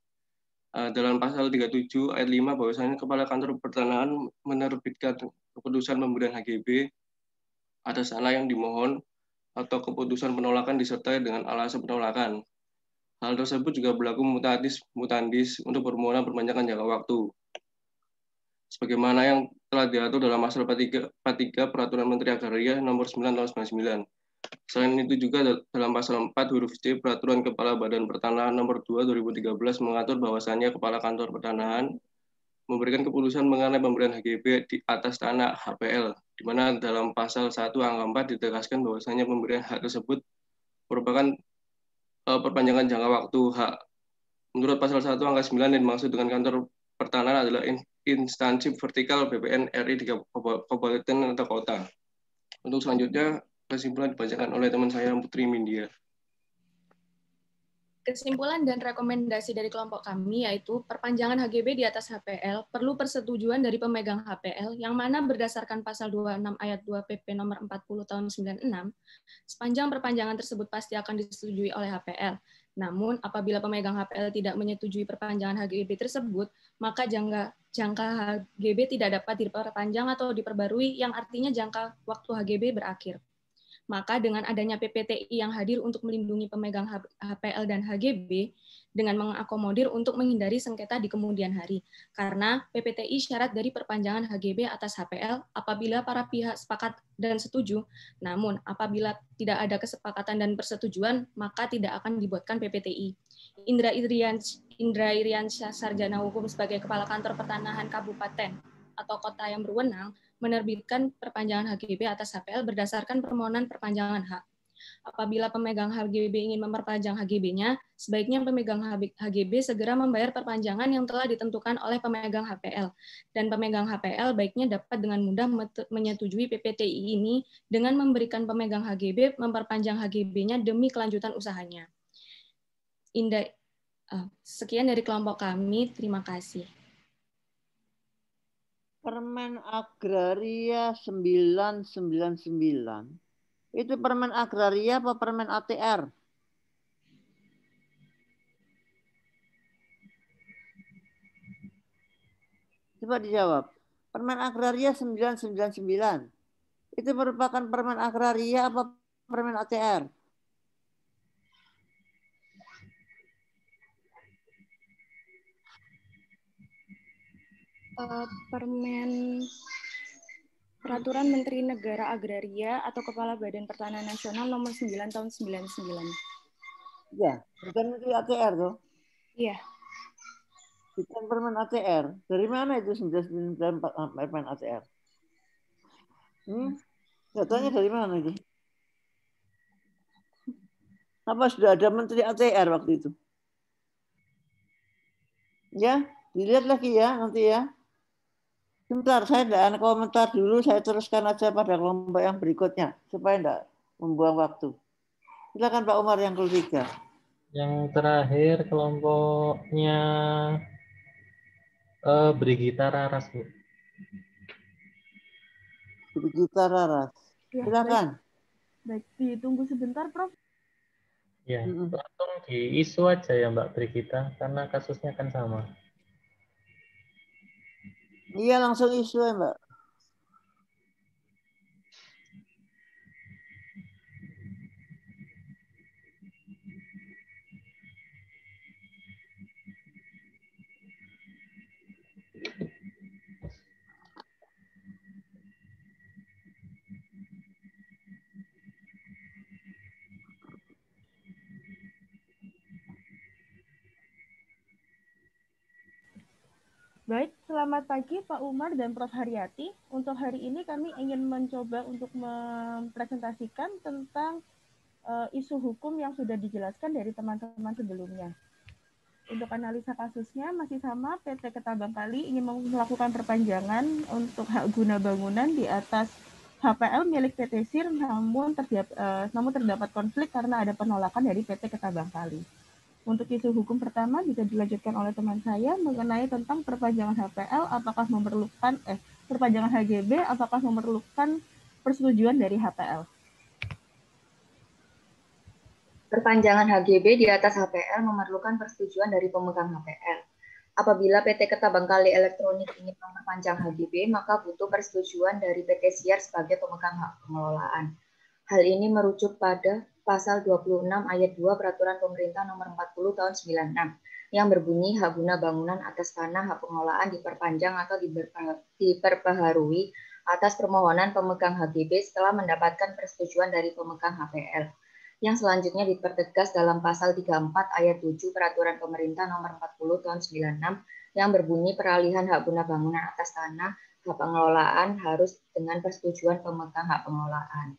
Speaker 13: Dalam pasal 37 ayat 5 bahwasanya Kepala Kantor Pertanahan menerbitkan keputusan pemberian HGB atas tanah yang dimohon atau keputusan penolakan disertai dengan alasan penolakan. Hal tersebut juga berlaku mutandis untuk permohonan perpanjangan jangka waktu. Sebagaimana yang telah diatur dalam pasal 43 Peraturan Menteri Agraria nomor 9 tahun 99. Selain itu juga dalam pasal 4 huruf C Peraturan Kepala Badan Pertanahan nomor 2 2013 mengatur bahwasannya Kepala Kantor Pertanahan memberikan keputusan mengenai pemberian HGB di atas tanah HPL, di mana dalam pasal 1 angka 4 ditegaskan bahwasannya pemberian hak tersebut merupakan perpanjangan jangka waktu hak. Menurut pasal 1 angka 9 yang dimaksud dengan kantor pertanahan adalah instansi vertikal BPN RI di kabupaten atau kota. Untuk selanjutnya kesimpulan dibacakan oleh teman saya Putri Mindia.
Speaker 8: Kesimpulan dan rekomendasi dari kelompok kami yaitu perpanjangan HGB di atas HPL perlu persetujuan dari pemegang HPL yang mana berdasarkan pasal 26 ayat 2 PP nomor 40 tahun 96, sepanjang perpanjangan tersebut pasti akan disetujui oleh HPL. Namun apabila pemegang HPL tidak menyetujui perpanjangan HGB tersebut, maka jangka HGB tidak dapat diperpanjang atau diperbarui yang artinya jangka waktu HGB berakhir. Maka dengan adanya PPTI yang hadir untuk melindungi pemegang HPL dan HGB dengan mengakomodir untuk menghindari sengketa di kemudian hari. Karena PPTI syarat dari perpanjangan HGB atas HPL apabila para pihak sepakat dan setuju, namun apabila tidak ada kesepakatan dan persetujuan, maka tidak akan dibuatkan PPTI. Indra Iriansyah, Sarjana Hukum sebagai Kepala Kantor Pertanahan Kabupaten atau Kota yang berwenang, menerbitkan perpanjangan HGB atas HPL berdasarkan permohonan perpanjangan hak. Apabila pemegang HGB ingin memperpanjang HGB-nya, sebaiknya pemegang HGB segera membayar perpanjangan yang telah ditentukan oleh pemegang HPL. Dan pemegang HPL baiknya dapat dengan mudah menyetujui PPTI ini dengan memberikan pemegang HGB memperpanjang HGB-nya demi kelanjutan usahanya. Sekian dari kelompok kami, terima kasih.
Speaker 1: Permen Agraria 999. Itu permen agraria apa permen ATR? Coba dijawab. Permen agraria 999. Itu merupakan permen agraria apa permen ATR?
Speaker 10: Peraturan Menteri Negara Agraria atau Kepala Badan Pertanahan Nasional nomor 9 tahun 99.
Speaker 1: Iya, bukan Menteri ATR tuh.
Speaker 10: Iya.
Speaker 1: Bukan permen ATR. Dari mana itu 999 permen ATR? Datanya dari mana itu? Apa sudah ada Menteri ATR waktu itu? Ya, dilihat lagi ya nanti ya. Sebentar, saya tidak komentar dulu, saya teruskan aja pada kelompok yang berikutnya supaya tidak membuang waktu. Silakan Pak Umar yang ketiga.
Speaker 2: Yang terakhir kelompoknya Brigita Raras, Bu.
Speaker 1: Brigita Raras. Silakan.
Speaker 9: Baik, ditunggu sebentar, Prof.
Speaker 2: Ya, langsung di isu aja ya Mbak Brigita, karena kasusnya kan sama.
Speaker 1: Iya, langsung isu ya Mbak.
Speaker 9: Baik, selamat pagi Pak Umar dan Prof. Haryati. Untuk hari ini kami ingin mencoba untuk mempresentasikan tentang isu hukum yang sudah dijelaskan dari teman-teman sebelumnya. Untuk analisa kasusnya masih sama, PT Ketabangkali ingin melakukan perpanjangan untuk hak guna bangunan di atas HPL milik PT SIR, namun terdapat konflik karena ada penolakan dari PT Ketabangkali. Untuk isu hukum pertama bisa dilanjutkan oleh teman saya mengenai tentang perpanjangan HPL, apakah memerlukan perpanjangan HGB, apakah memerlukan persetujuan dari HPL.
Speaker 11: Perpanjangan HGB di atas HPL memerlukan persetujuan dari pemegang HPL. Apabila PT Ketabangkali Elektronik ingin memperpanjang HGB, maka butuh persetujuan dari PT SIAR sebagai pemegang hak pengelolaan. Hal ini merujuk pada Pasal 26 Ayat 2 Peraturan Pemerintah Nomor 40 Tahun 96 yang berbunyi hak guna bangunan atas tanah hak pengelolaan diperpanjang atau diperbaharui atas permohonan pemegang HGB setelah mendapatkan persetujuan dari pemegang HPL. Yang selanjutnya dipertegas dalam Pasal 34 Ayat 7 Peraturan Pemerintah Nomor 40 Tahun 96 yang berbunyi peralihan hak guna bangunan atas tanah hak pengelolaan harus dengan persetujuan pemegang hak pengelolaan.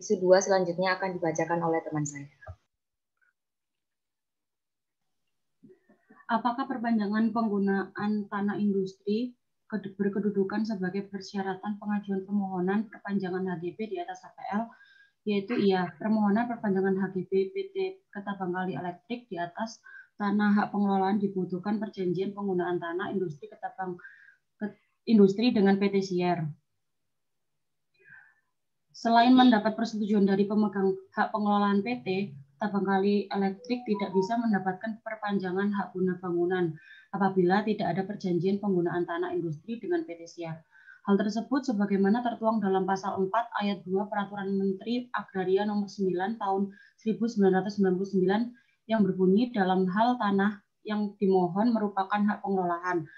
Speaker 11: Isu 2 selanjutnya akan dibacakan oleh teman saya.
Speaker 14: Apakah perpanjangan penggunaan tanah industri berkedudukan sebagai persyaratan pengajuan permohonan perpanjangan HGB di atas HPL? Yaitu iya, permohonan perpanjangan HGB PT Ketabangkali Elektrik di atas tanah hak pengelolaan dibutuhkan perjanjian penggunaan tanah industri dengan PT SIAR. Selain mendapat persetujuan dari pemegang hak pengelolaan PT, Ketabangkali Elektrik tidak bisa mendapatkan perpanjangan hak guna bangunan apabila tidak ada perjanjian penggunaan tanah industri dengan PT SIAR. Hal tersebut sebagaimana tertuang dalam Pasal 4 Ayat 2 Peraturan Menteri Agraria Nomor 9 Tahun 1999 yang berbunyi dalam hal tanah yang dimohon merupakan hak pengelolaan.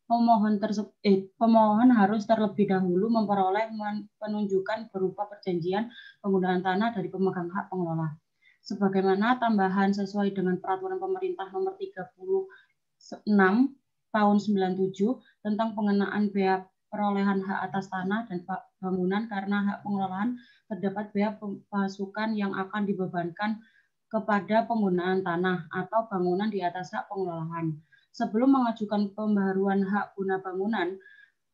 Speaker 14: Pemohon harus terlebih dahulu memperoleh penunjukan berupa perjanjian penggunaan tanah dari pemegang hak pengelola. Sebagaimana tambahan sesuai dengan Peraturan Pemerintah Nomor 36 Tahun 97 tentang pengenaan bea perolehan hak atas tanah dan bangunan karena hak pengelolaan, terdapat bea pemasukan yang akan dibebankan kepada penggunaan tanah atau bangunan di atas hak pengelolaan. Sebelum mengajukan pembaharuan hak guna bangunan,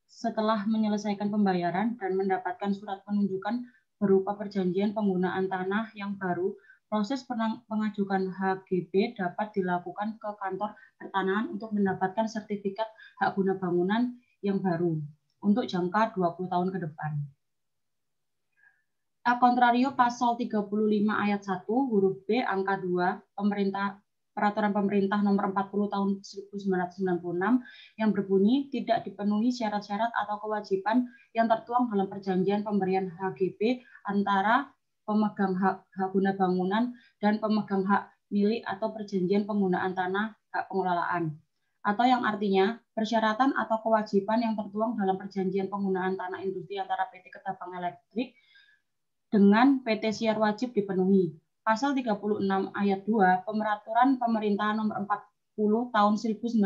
Speaker 14: setelah menyelesaikan pembayaran dan mendapatkan surat penunjukan berupa perjanjian penggunaan tanah yang baru, proses pengajukan HGB dapat dilakukan ke kantor pertanahan untuk mendapatkan sertifikat hak guna bangunan yang baru untuk jangka 20 tahun ke depan. A contrario, Pasal 35 Ayat 1 huruf B angka 2 Pemerintah Peraturan Pemerintah Nomor 40 Tahun 1996 yang berbunyi tidak dipenuhi syarat-syarat atau kewajiban yang tertuang dalam perjanjian pemberian HGB antara pemegang hak guna bangunan dan pemegang hak milik atau perjanjian penggunaan tanah hak pengelolaan. Atau yang artinya persyaratan atau kewajiban yang tertuang dalam perjanjian penggunaan tanah industri antara PT Ketapang Elektrik dengan PT Siar wajib dipenuhi. Pasal 36 ayat 2 Peraturan Pemerintah Nomor 40 Tahun 1996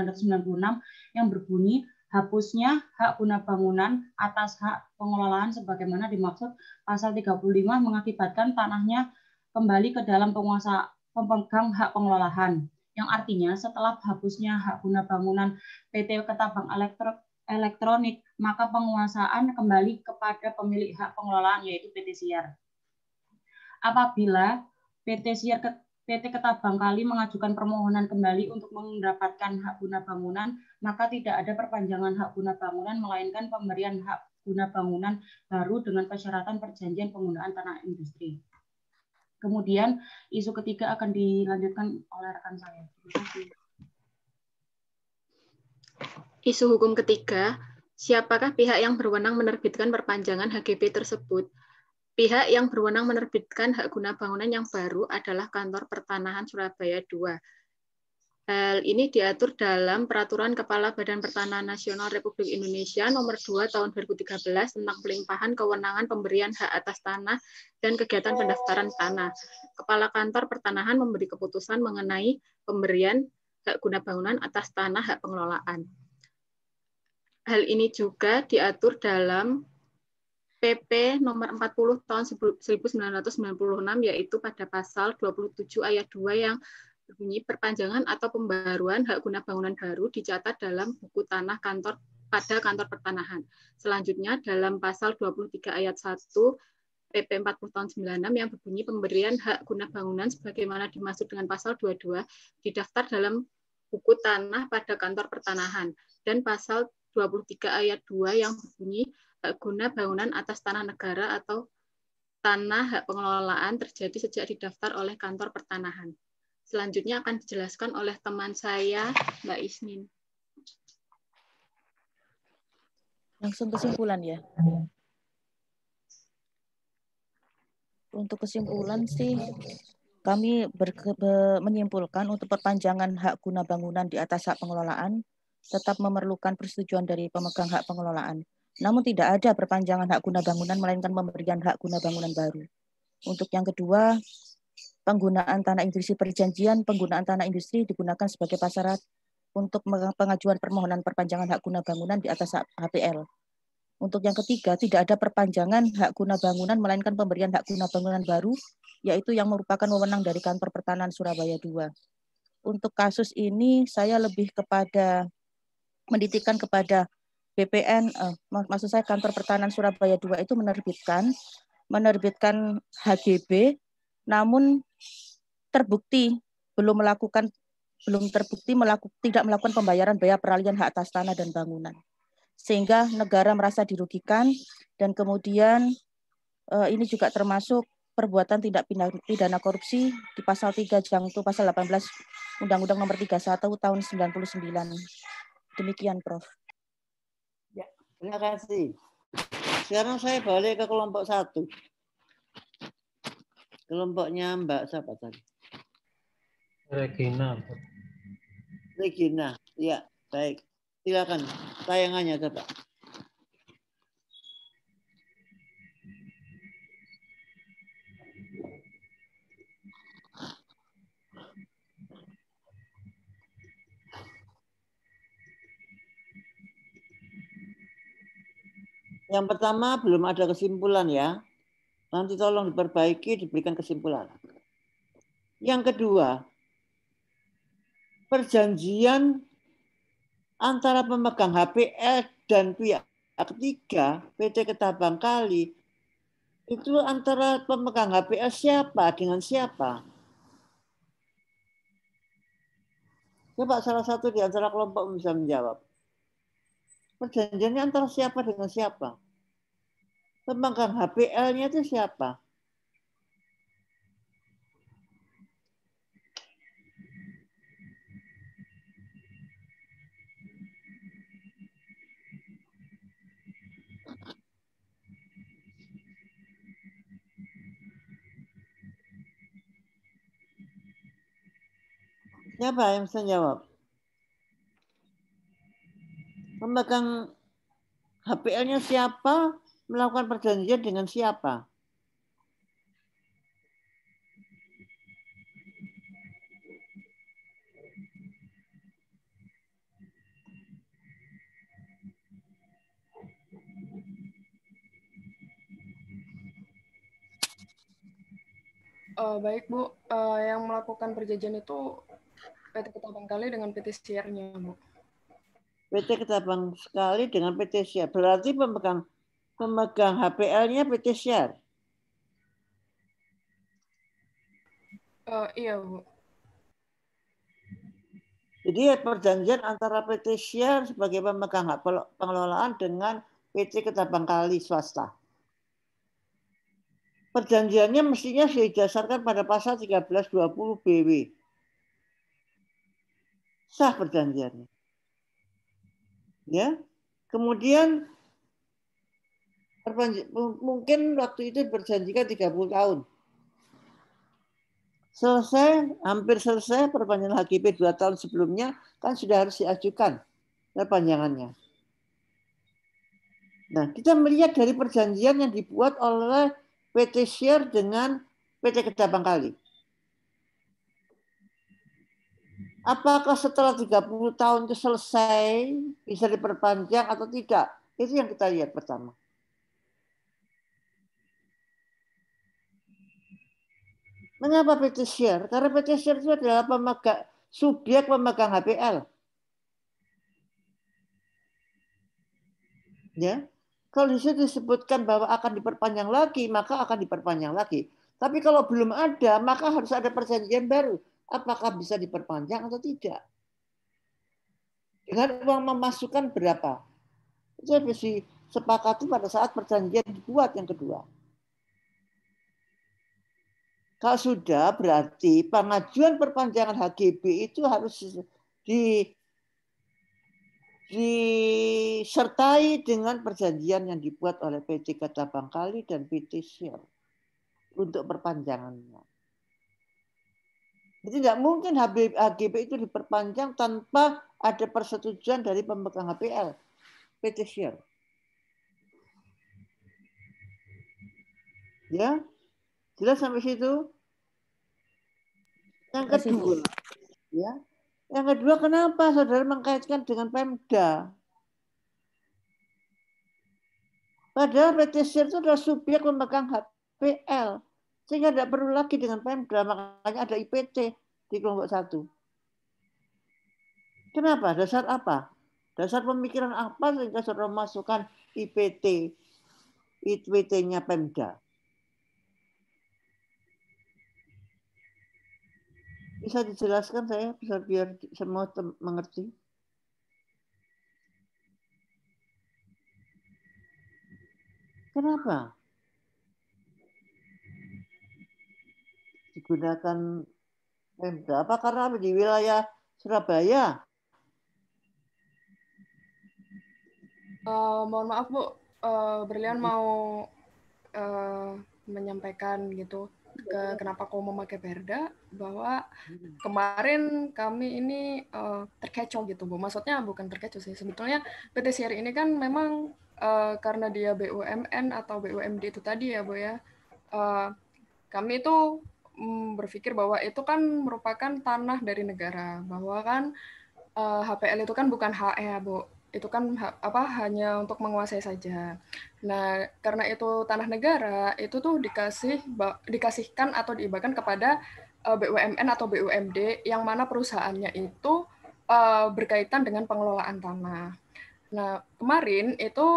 Speaker 14: yang berbunyi hapusnya hak guna bangunan atas hak pengelolaan sebagaimana dimaksud pasal 35 mengakibatkan tanahnya kembali ke dalam penguasa pemegang hak pengelolaan. Yang artinya setelah hapusnya hak guna bangunan PT Ketapang Elektronik, maka penguasaan kembali kepada pemilik hak pengelolaan yaitu PT Siar. Apabila PT Ketapang Kali mengajukan permohonan kembali untuk mendapatkan hak guna bangunan, maka tidak ada perpanjangan hak guna bangunan, melainkan pemberian hak guna bangunan baru dengan persyaratan perjanjian penggunaan tanah industri. Kemudian isu ketiga akan dilanjutkan oleh rekan saya. Terima kasih.
Speaker 15: Isu hukum ketiga, siapakah pihak yang berwenang menerbitkan perpanjangan HGB tersebut? Pihak yang berwenang menerbitkan hak guna bangunan yang baru adalah Kantor Pertanahan Surabaya II. Hal ini diatur dalam Peraturan Kepala Badan Pertanahan Nasional Republik Indonesia Nomor 2 Tahun 2013 tentang pelimpahan kewenangan pemberian hak atas tanah dan kegiatan pendaftaran tanah. Kepala Kantor Pertanahan memberi keputusan mengenai pemberian hak guna bangunan atas tanah hak pengelolaan. Hal ini juga diatur dalam PP nomor 40 tahun 1996 yaitu pada pasal 27 ayat 2 yang berbunyi perpanjangan atau pembaruan hak guna bangunan baru dicatat dalam buku tanah kantor pada kantor pertanahan. Selanjutnya dalam pasal 23 ayat 1 PP 40 tahun 96 yang berbunyi pemberian hak guna bangunan sebagaimana dimaksud dengan pasal 22 didaftar dalam buku tanah pada kantor pertanahan, dan pasal 23 ayat 2 yang berbunyi hak guna bangunan atas tanah negara atau tanah hak pengelolaan terjadi sejak didaftar oleh kantor pertanahan. Selanjutnya akan dijelaskan oleh teman saya, Mbak Isnin.
Speaker 16: Langsung kesimpulan ya. Untuk kesimpulan sih, kami menyimpulkan untuk perpanjangan hak guna bangunan di atas hak pengelolaan tetap memerlukan persetujuan dari pemegang hak pengelolaan. Namun tidak ada perpanjangan hak guna bangunan, melainkan pemberian hak guna bangunan baru. Untuk yang kedua, penggunaan tanah industri perjanjian, penggunaan tanah industri digunakan sebagai prasyarat untuk pengajuan permohonan perpanjangan hak guna bangunan di atas HPL. Untuk yang ketiga, tidak ada perpanjangan hak guna bangunan, melainkan pemberian hak guna bangunan baru, yaitu yang merupakan wewenang dari Kantor Pertanahan Surabaya II. Untuk kasus ini, saya lebih kepada menitikkan kepada BPN, maksud saya Kantor Pertanahan Surabaya II itu menerbitkan HGB, namun terbukti tidak melakukan pembayaran biaya peralihan hak atas tanah dan bangunan, sehingga negara merasa dirugikan, dan kemudian ini juga termasuk perbuatan tindak pidana korupsi di pasal 3 Jangtu pasal 18 Undang-Undang Nomor 31 tahun 99. Demikian, Prof.
Speaker 1: Ya, terima kasih. Sekarang saya balik ke kelompok 1. Kelompoknya Mbak siapa tadi?
Speaker 2: Regina.
Speaker 1: Regina, ya, baik. Silakan tayangannya coba. Yang pertama belum ada kesimpulan ya. Nanti tolong diperbaiki, diberikan kesimpulan. Yang kedua, perjanjian antara pemegang HPL dan pihak ketiga PT Ketapang Kali itu antara pemegang HPL siapa dengan siapa? Coba salah satu di antara kelompok bisa menjawab. Perjanjiannya antara siapa dengan siapa? Pemegang HPL-nya itu siapa? Siapa yang bisa jawab? Pemegang HPL-nya siapa? Melakukan perjanjian dengan siapa?
Speaker 7: Baik Bu, yang melakukan perjanjian itu PT Ketapang Kali dengan PT Siarnya Bu.
Speaker 1: PT Ketapang Kali dengan PT Siar. Berarti pemegang HPL-nya PT Siar.
Speaker 7: Iya Bu.
Speaker 1: Jadi perjanjian antara PT Siar sebagai pemegang hak pengelolaan dengan PT Ketapang Kali swasta. Perjanjiannya mestinya didasarkan pada pasal 1320 BW. Sah perjanjiannya. Ya. Kemudian mungkin waktu itu diperjanjikan 30 tahun. Selesai, hampir selesai perpanjangan HGB 2 tahun sebelumnya, kan sudah harus diajukan perpanjangannya. Nah, kita melihat dari perjanjian yang dibuat oleh PT Siar dengan PT Ketapang Kali. Apakah setelah 30 tahun itu selesai, bisa diperpanjang atau tidak? Itu yang kita lihat pertama. Mengapa PT Siar? Karena PT Siar itu adalah subjek pemegang HPL. Ya, kalau di situ disebutkan bahwa akan diperpanjang lagi, maka akan diperpanjang lagi. Tapi kalau belum ada, maka harus ada perjanjian baru. Apakah bisa diperpanjang atau tidak? Dengan uang memasukkan berapa? Itu harus disepakati pada saat perjanjian dibuat yang kedua. Kalau sudah, berarti pengajuan perpanjangan HGB itu harus disertai dengan perjanjian yang dibuat oleh PT Ketapang Kali dan PT Siar untuk perpanjangannya. Jadi tidak mungkin HGB itu diperpanjang tanpa ada persetujuan dari pemegang HPL, PT Siar. Ya, jelas sampai situ. Yang kedua, ya. Yang kedua, kenapa saudara mengkaitkan dengan Pemda? Padahal PT Siar itu adalah subjek pemegang HPL. Sehingga tidak perlu lagi dengan Pemda, makanya ada IPT di kelompok 1. Kenapa? Dasar apa? Dasar pemikiran apa sehingga saudara masukkan IPT-nya Pemda? Bisa dijelaskan saya biar semua mengerti? Kenapa? Digunakan Pemda. Apa karena di wilayah Surabaya?
Speaker 7: Mohon maaf Bu, Berlian mau menyampaikan gitu kenapa kau memakai Perda, bahwa kemarin kami ini terkecoh gitu Bu. Maksudnya bukan terkecoh sih, sebetulnya PT Siar ini kan memang karena dia BUMN atau BUMD itu tadi ya Bu ya, kami itu berpikir bahwa itu kan merupakan tanah dari negara, bahwa kan HPL itu kan bukan hak ya Bu, itu kan hanya untuk menguasai saja. Nah, karena itu tanah negara, itu tuh dikasihkan atau diibakan kepada BUMN atau BUMD yang mana perusahaannya itu berkaitan dengan pengelolaan tanah. Nah, kemarin itu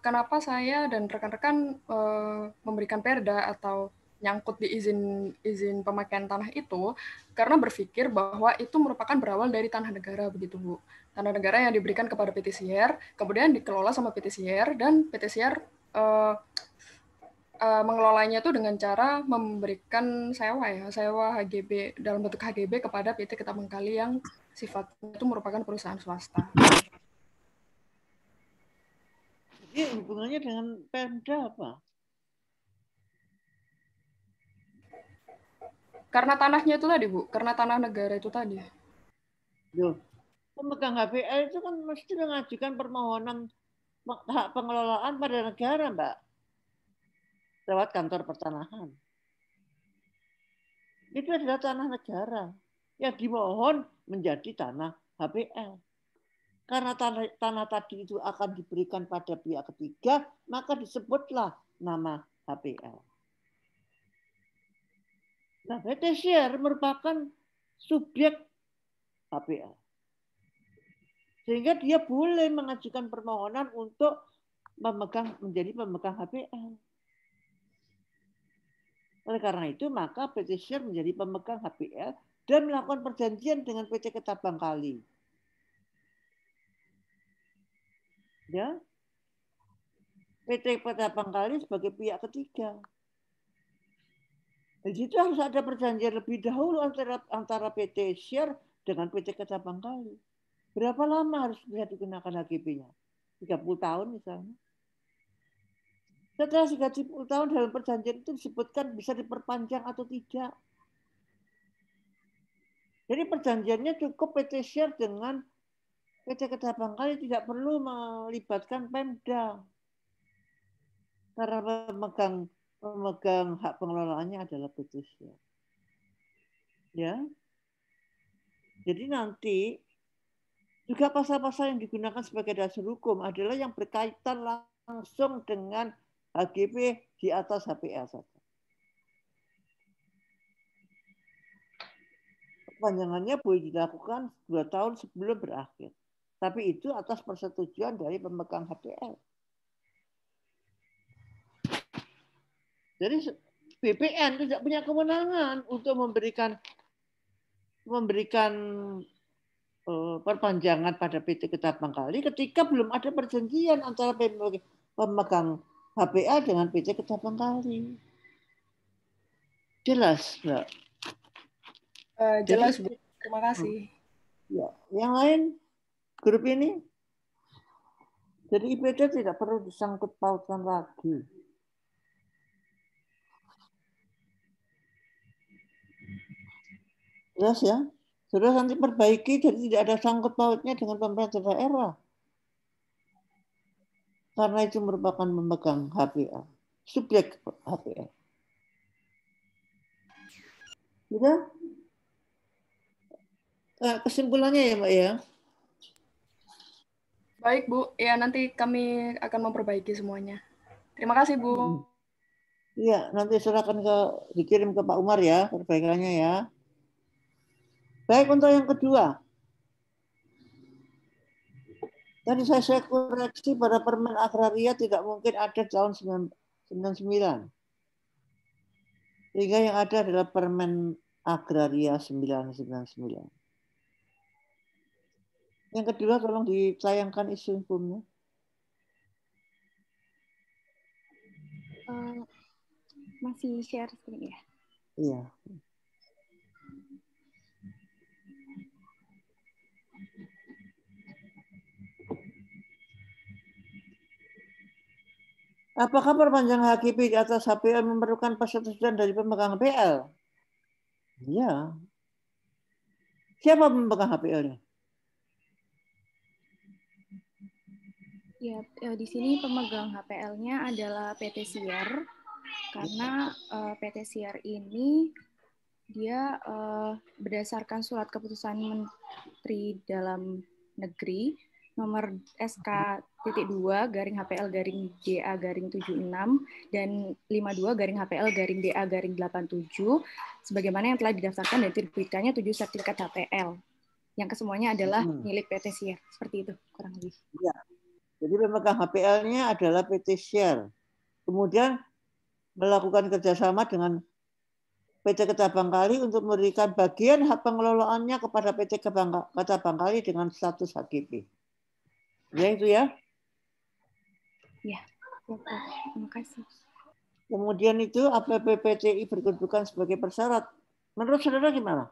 Speaker 7: kenapa saya dan rekan-rekan memberikan perda atau nyangkut di izin pemakaian tanah itu, karena berpikir bahwa itu merupakan berawal dari tanah negara begitu Bu. Tanah negara yang diberikan kepada PT Siar, kemudian dikelola sama PT Siar, dan PT Siar mengelolanya itu dengan cara memberikan sewa HGB dalam bentuk HGB kepada PT Ketapang Kali yang sifatnya itu merupakan perusahaan swasta.
Speaker 1: Jadi hubungannya dengan Pemda apa?
Speaker 7: Karena tanahnya itu tadi Bu, karena tanah negara itu tadi.
Speaker 1: Loh, pemegang HPL itu kan mesti mengajukan permohonan hak pengelolaan pada negara, Mbak, lewat kantor pertanahan. Itu adalah tanah negara yang dimohon menjadi tanah HPL. Karena tanah tadi itu akan diberikan pada pihak ketiga, maka disebutlah nama HPL. Nah, PT Share merupakan subjek HPL. Sehingga dia boleh mengajukan permohonan untuk menjadi pemegang HPL. Oleh karena itu, maka PT Share menjadi pemegang HPL dan melakukan perjanjian dengan PT Ketabang Kali. Ya, PT Ketabang Kali sebagai pihak ketiga. Di situ harus ada perjanjian lebih dahulu antara PT Share dengan PT Ketabang Kali. Berapa lama harus bisa digunakan HGB-nya? 30 tahun misalnya. Setelah 30 tahun dalam perjanjian itu disebutkan bisa diperpanjang atau tidak. Jadi perjanjiannya cukup PT Share dengan PT Ketabang Kali, tidak perlu melibatkan Pemda. Karena pemegang hak pengelolaannya adalah PT Share. Ya. Jadi nanti juga pasal-pasal yang digunakan sebagai dasar hukum adalah yang berkaitan langsung dengan HGB di atas HPL saja. Perpanjangannya boleh dilakukan 2 tahun sebelum berakhir. Tapi itu atas persetujuan dari pemegang HPL. Jadi BPN tidak punya kewenangan untuk memberikan perpanjangan pada PT Ketabang Kali ketika belum ada perjanjian antara pemegang HPL dengan PT Ketabang Kali. Jelas, Mbak?
Speaker 7: Jelas, Bu. Terima kasih.
Speaker 1: Ya, yang lain grup ini, jadi IPD tidak perlu disangkut pautkan lagi. Jelas ya? Sudah nanti perbaiki, jadi tidak ada sangkut pautnya dengan pemerintah daerah. Karena itu merupakan pemegang HPL, subjek HPL. Sudah? Kesimpulannya ya, Mbak ya?
Speaker 7: Baik, Bu. Ya, nanti kami akan memperbaiki semuanya. Terima kasih, Bu.
Speaker 1: Iya, nanti silakan dikirim ke Pak Umar ya, perbaikannya ya. Baik, untuk yang kedua. Tadi saya koreksi pada Permen Agraria tidak mungkin ada tahun 99. Sehingga yang ada adalah Permen Agraria 999. Yang kedua tolong ditayangkan isu hukumnya.
Speaker 15: Masih share screen ya?
Speaker 1: Iya. Apakah perpanjangan HGB di atas HPL memerlukan persetujuan dari pemegang HPL? Iya. Siapa pemegang HPL-nya?
Speaker 10: Ya, di sini pemegang HPL-nya adalah PT Siar, karena PT Siar ini dia berdasarkan surat keputusan Menteri Dalam Negeri nomor SK.2/HPL/DA/76 dan 52/HPL/DA/87 sebagaimana yang telah didaftarkan dan diterbitkannya 7 sertifikat HPL yang kesemuanya adalah milik PT Siar. Seperti itu kurang lebih.
Speaker 1: Ya. Jadi pemegang HPL-nya adalah PT Share. Kemudian melakukan kerjasama dengan PT Ketabang Kali untuk memberikan bagian hak pengelolaannya kepada PT Ketabang Kali dengan status HGB. Ya itu ya?
Speaker 10: Ya, terima kasih.
Speaker 1: Kemudian itu APPPTI berkedudukan sebagai persyarat. Menurut saudara gimana?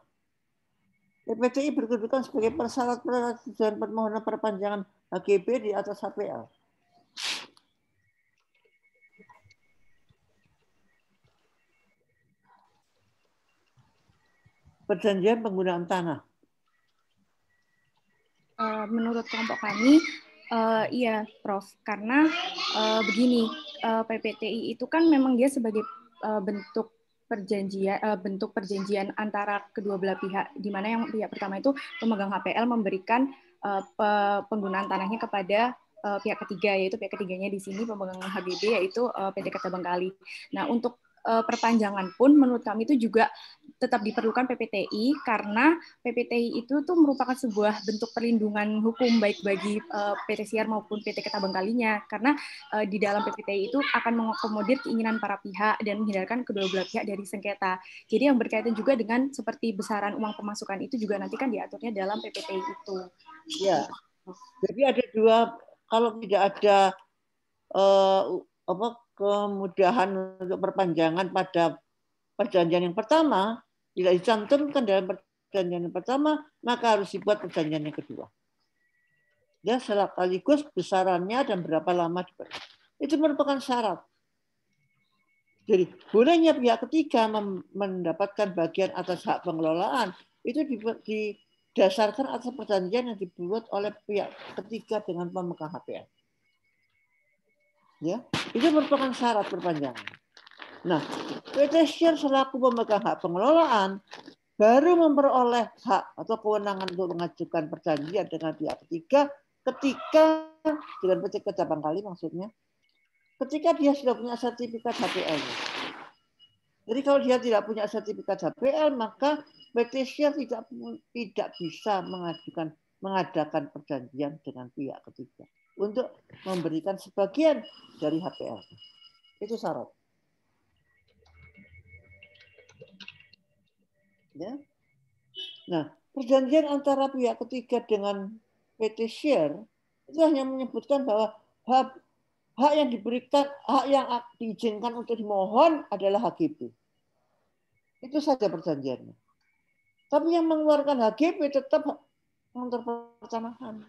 Speaker 1: PPTI berkedudukan sebagai persyarat persetujuan permohonan perpanjangan HGB di atas HPL. Perjanjian penggunaan tanah.
Speaker 10: menurut kelompok kami, iya, Prof. Karena begini, PPTI itu kan memang dia sebagai bentuk perjanjian antara kedua belah pihak, di mana yang pihak pertama itu pemegang HPL memberikan penggunaan tanahnya kepada pihak ketiga, yaitu pihak ketiganya di sini pemegang HGB, yaitu PT Ketabangkali. Nah, untuk perpanjangan pun menurut kami itu juga tetap diperlukan PPTI, karena PPTI itu tuh merupakan sebuah bentuk perlindungan hukum baik bagi PT Siar maupun PT Ketabangkalinya, karena di dalam PPTI itu akan mengakomodir keinginan para pihak dan menghindarkan kedua belah pihak dari sengketa. Jadi yang berkaitan juga dengan seperti besaran uang pemasukan itu juga nanti kan diaturnya dalam PPTI itu.
Speaker 1: Ya, jadi ada dua, kalau tidak ada kemudahan untuk perpanjangan pada perjanjian yang pertama, tidak dicantumkan dalam perjanjian yang pertama, maka harus dibuat perjanjian yang kedua. Ya, sekaligus besarannya dan berapa lama diberi. Itu merupakan syarat. Jadi, bolehnya pihak ketiga mendapatkan bagian atas hak pengelolaan itu didasarkan atas perjanjian yang dibuat oleh pihak ketiga dengan pemegang HPL. Ya, itu merupakan syarat perpanjangan. Nah, PT Siar selaku pemegang hak pengelolaan baru memperoleh hak atau kewenangan untuk mengajukan perjanjian dengan pihak ketiga ketika dengan PT Ketabangkali maksudnya, ketika dia sudah punya sertifikat HPL-nya. Jadi kalau dia tidak punya sertifikat HPL, maka PT Siar tidak bisa mengadakan perjanjian dengan pihak ketiga untuk memberikan sebagian dari HPL. Itu syarat. Ya. Nah, perjanjian antara pihak ketiga dengan PT Siar itu hanya menyebutkan bahwa hak yang diberikan, hak yang diizinkan untuk dimohon adalah HGB. Itu saja perjanjiannya. Tapi yang mengeluarkan HGB tetap kantor pertanahan.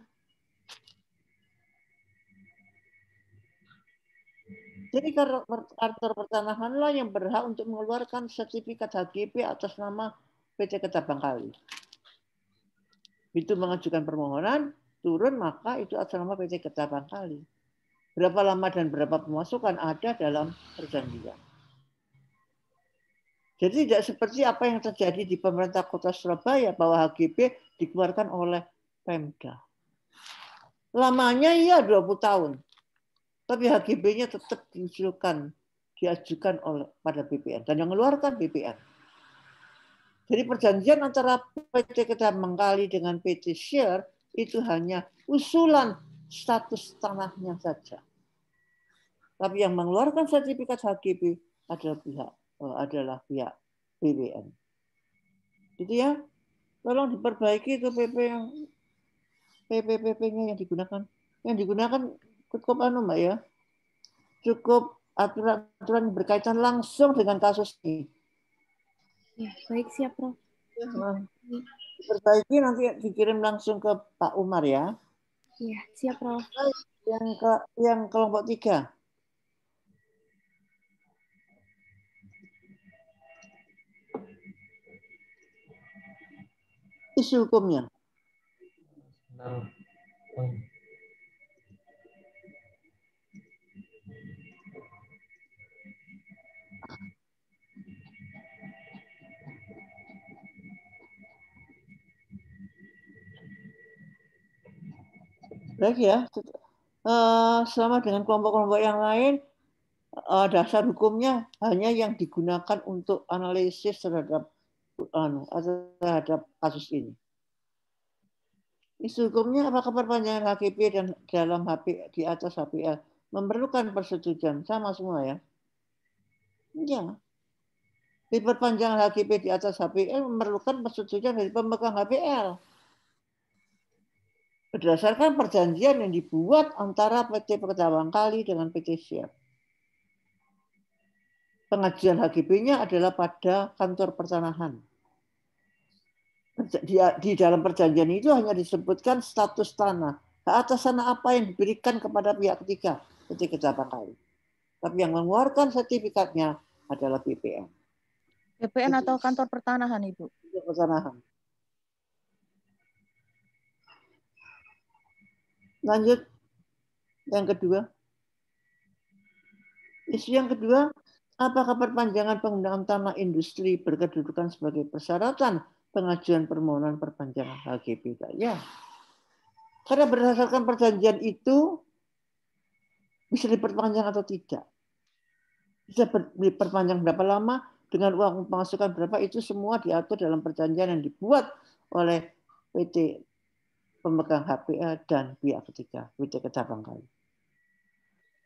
Speaker 1: Jadi kantor pertanahanlah yang berhak untuk mengeluarkan sertifikat HGB atas nama PT Ketabangkali. Itu mengajukan permohonan, turun maka itu atas nama PT Ketabangkali. Berapa lama dan berapa pemasukan ada dalam perjanjian. Jadi tidak seperti apa yang terjadi di pemerintah Kota Surabaya bahwa HGB dikeluarkan oleh Pemda. Lamanya iya 20 tahun. Tapi HGB-nya tetap diajukan pada BPN dan yang mengeluarkan BPN. Jadi perjanjian antara PT Ketabangkali dengan PT Siar itu hanya usulan status tanahnya saja. Tapi yang mengeluarkan sertifikat HGB adalah pihak BPN. Jadi ya, tolong diperbaiki itu PP-nya yang digunakan. Yang digunakan cukup Mbak ya, cukup aturan berkaitan langsung dengan kasus ini.
Speaker 10: Ya, baik, siap, Prof.
Speaker 1: Diperbaiki nanti dikirim langsung ke Pak Umar ya.
Speaker 10: Iya, siap, Prof.
Speaker 1: Yang kelompok 3. Isu hukumnya. Baik ya, sama dengan kelompok-kelompok yang lain, dasar hukumnya hanya yang digunakan untuk analisis terhadap kasus ini. Isu hukumnya apakah perpanjangan HGB dan dalam HP di atas HPL memerlukan persetujuan sama semua ya? Iya. Di perpanjangan HGB di atas HPL memerlukan persetujuan dari pemegang HPL. Berdasarkan perjanjian yang dibuat antara PT Ketabangkali dengan PT Siar. Pengajuan HGB-nya adalah pada kantor pertanahan. Di dalam perjanjian itu hanya disebutkan status tanah. Hak atas tanah apa yang diberikan kepada pihak ketiga, PT Ketabangkali. Tapi yang mengeluarkan sertifikatnya adalah BPN.
Speaker 16: BPN atau kantor pertanahan, Ibu?
Speaker 1: Kantor pertanahan. Lanjut yang kedua. Isu yang kedua, apakah perpanjangan penggunaan tanah industri berkedudukan sebagai persyaratan pengajuan permohonan perpanjangan HGB? Ya. Karena berdasarkan perjanjian itu bisa diperpanjang atau tidak. Bisa diperpanjang berapa lama, dengan uang pemasukan berapa, itu semua diatur dalam perjanjian yang dibuat oleh PT pemegang HPL dan pihak ketiga, PT Kedabangkali.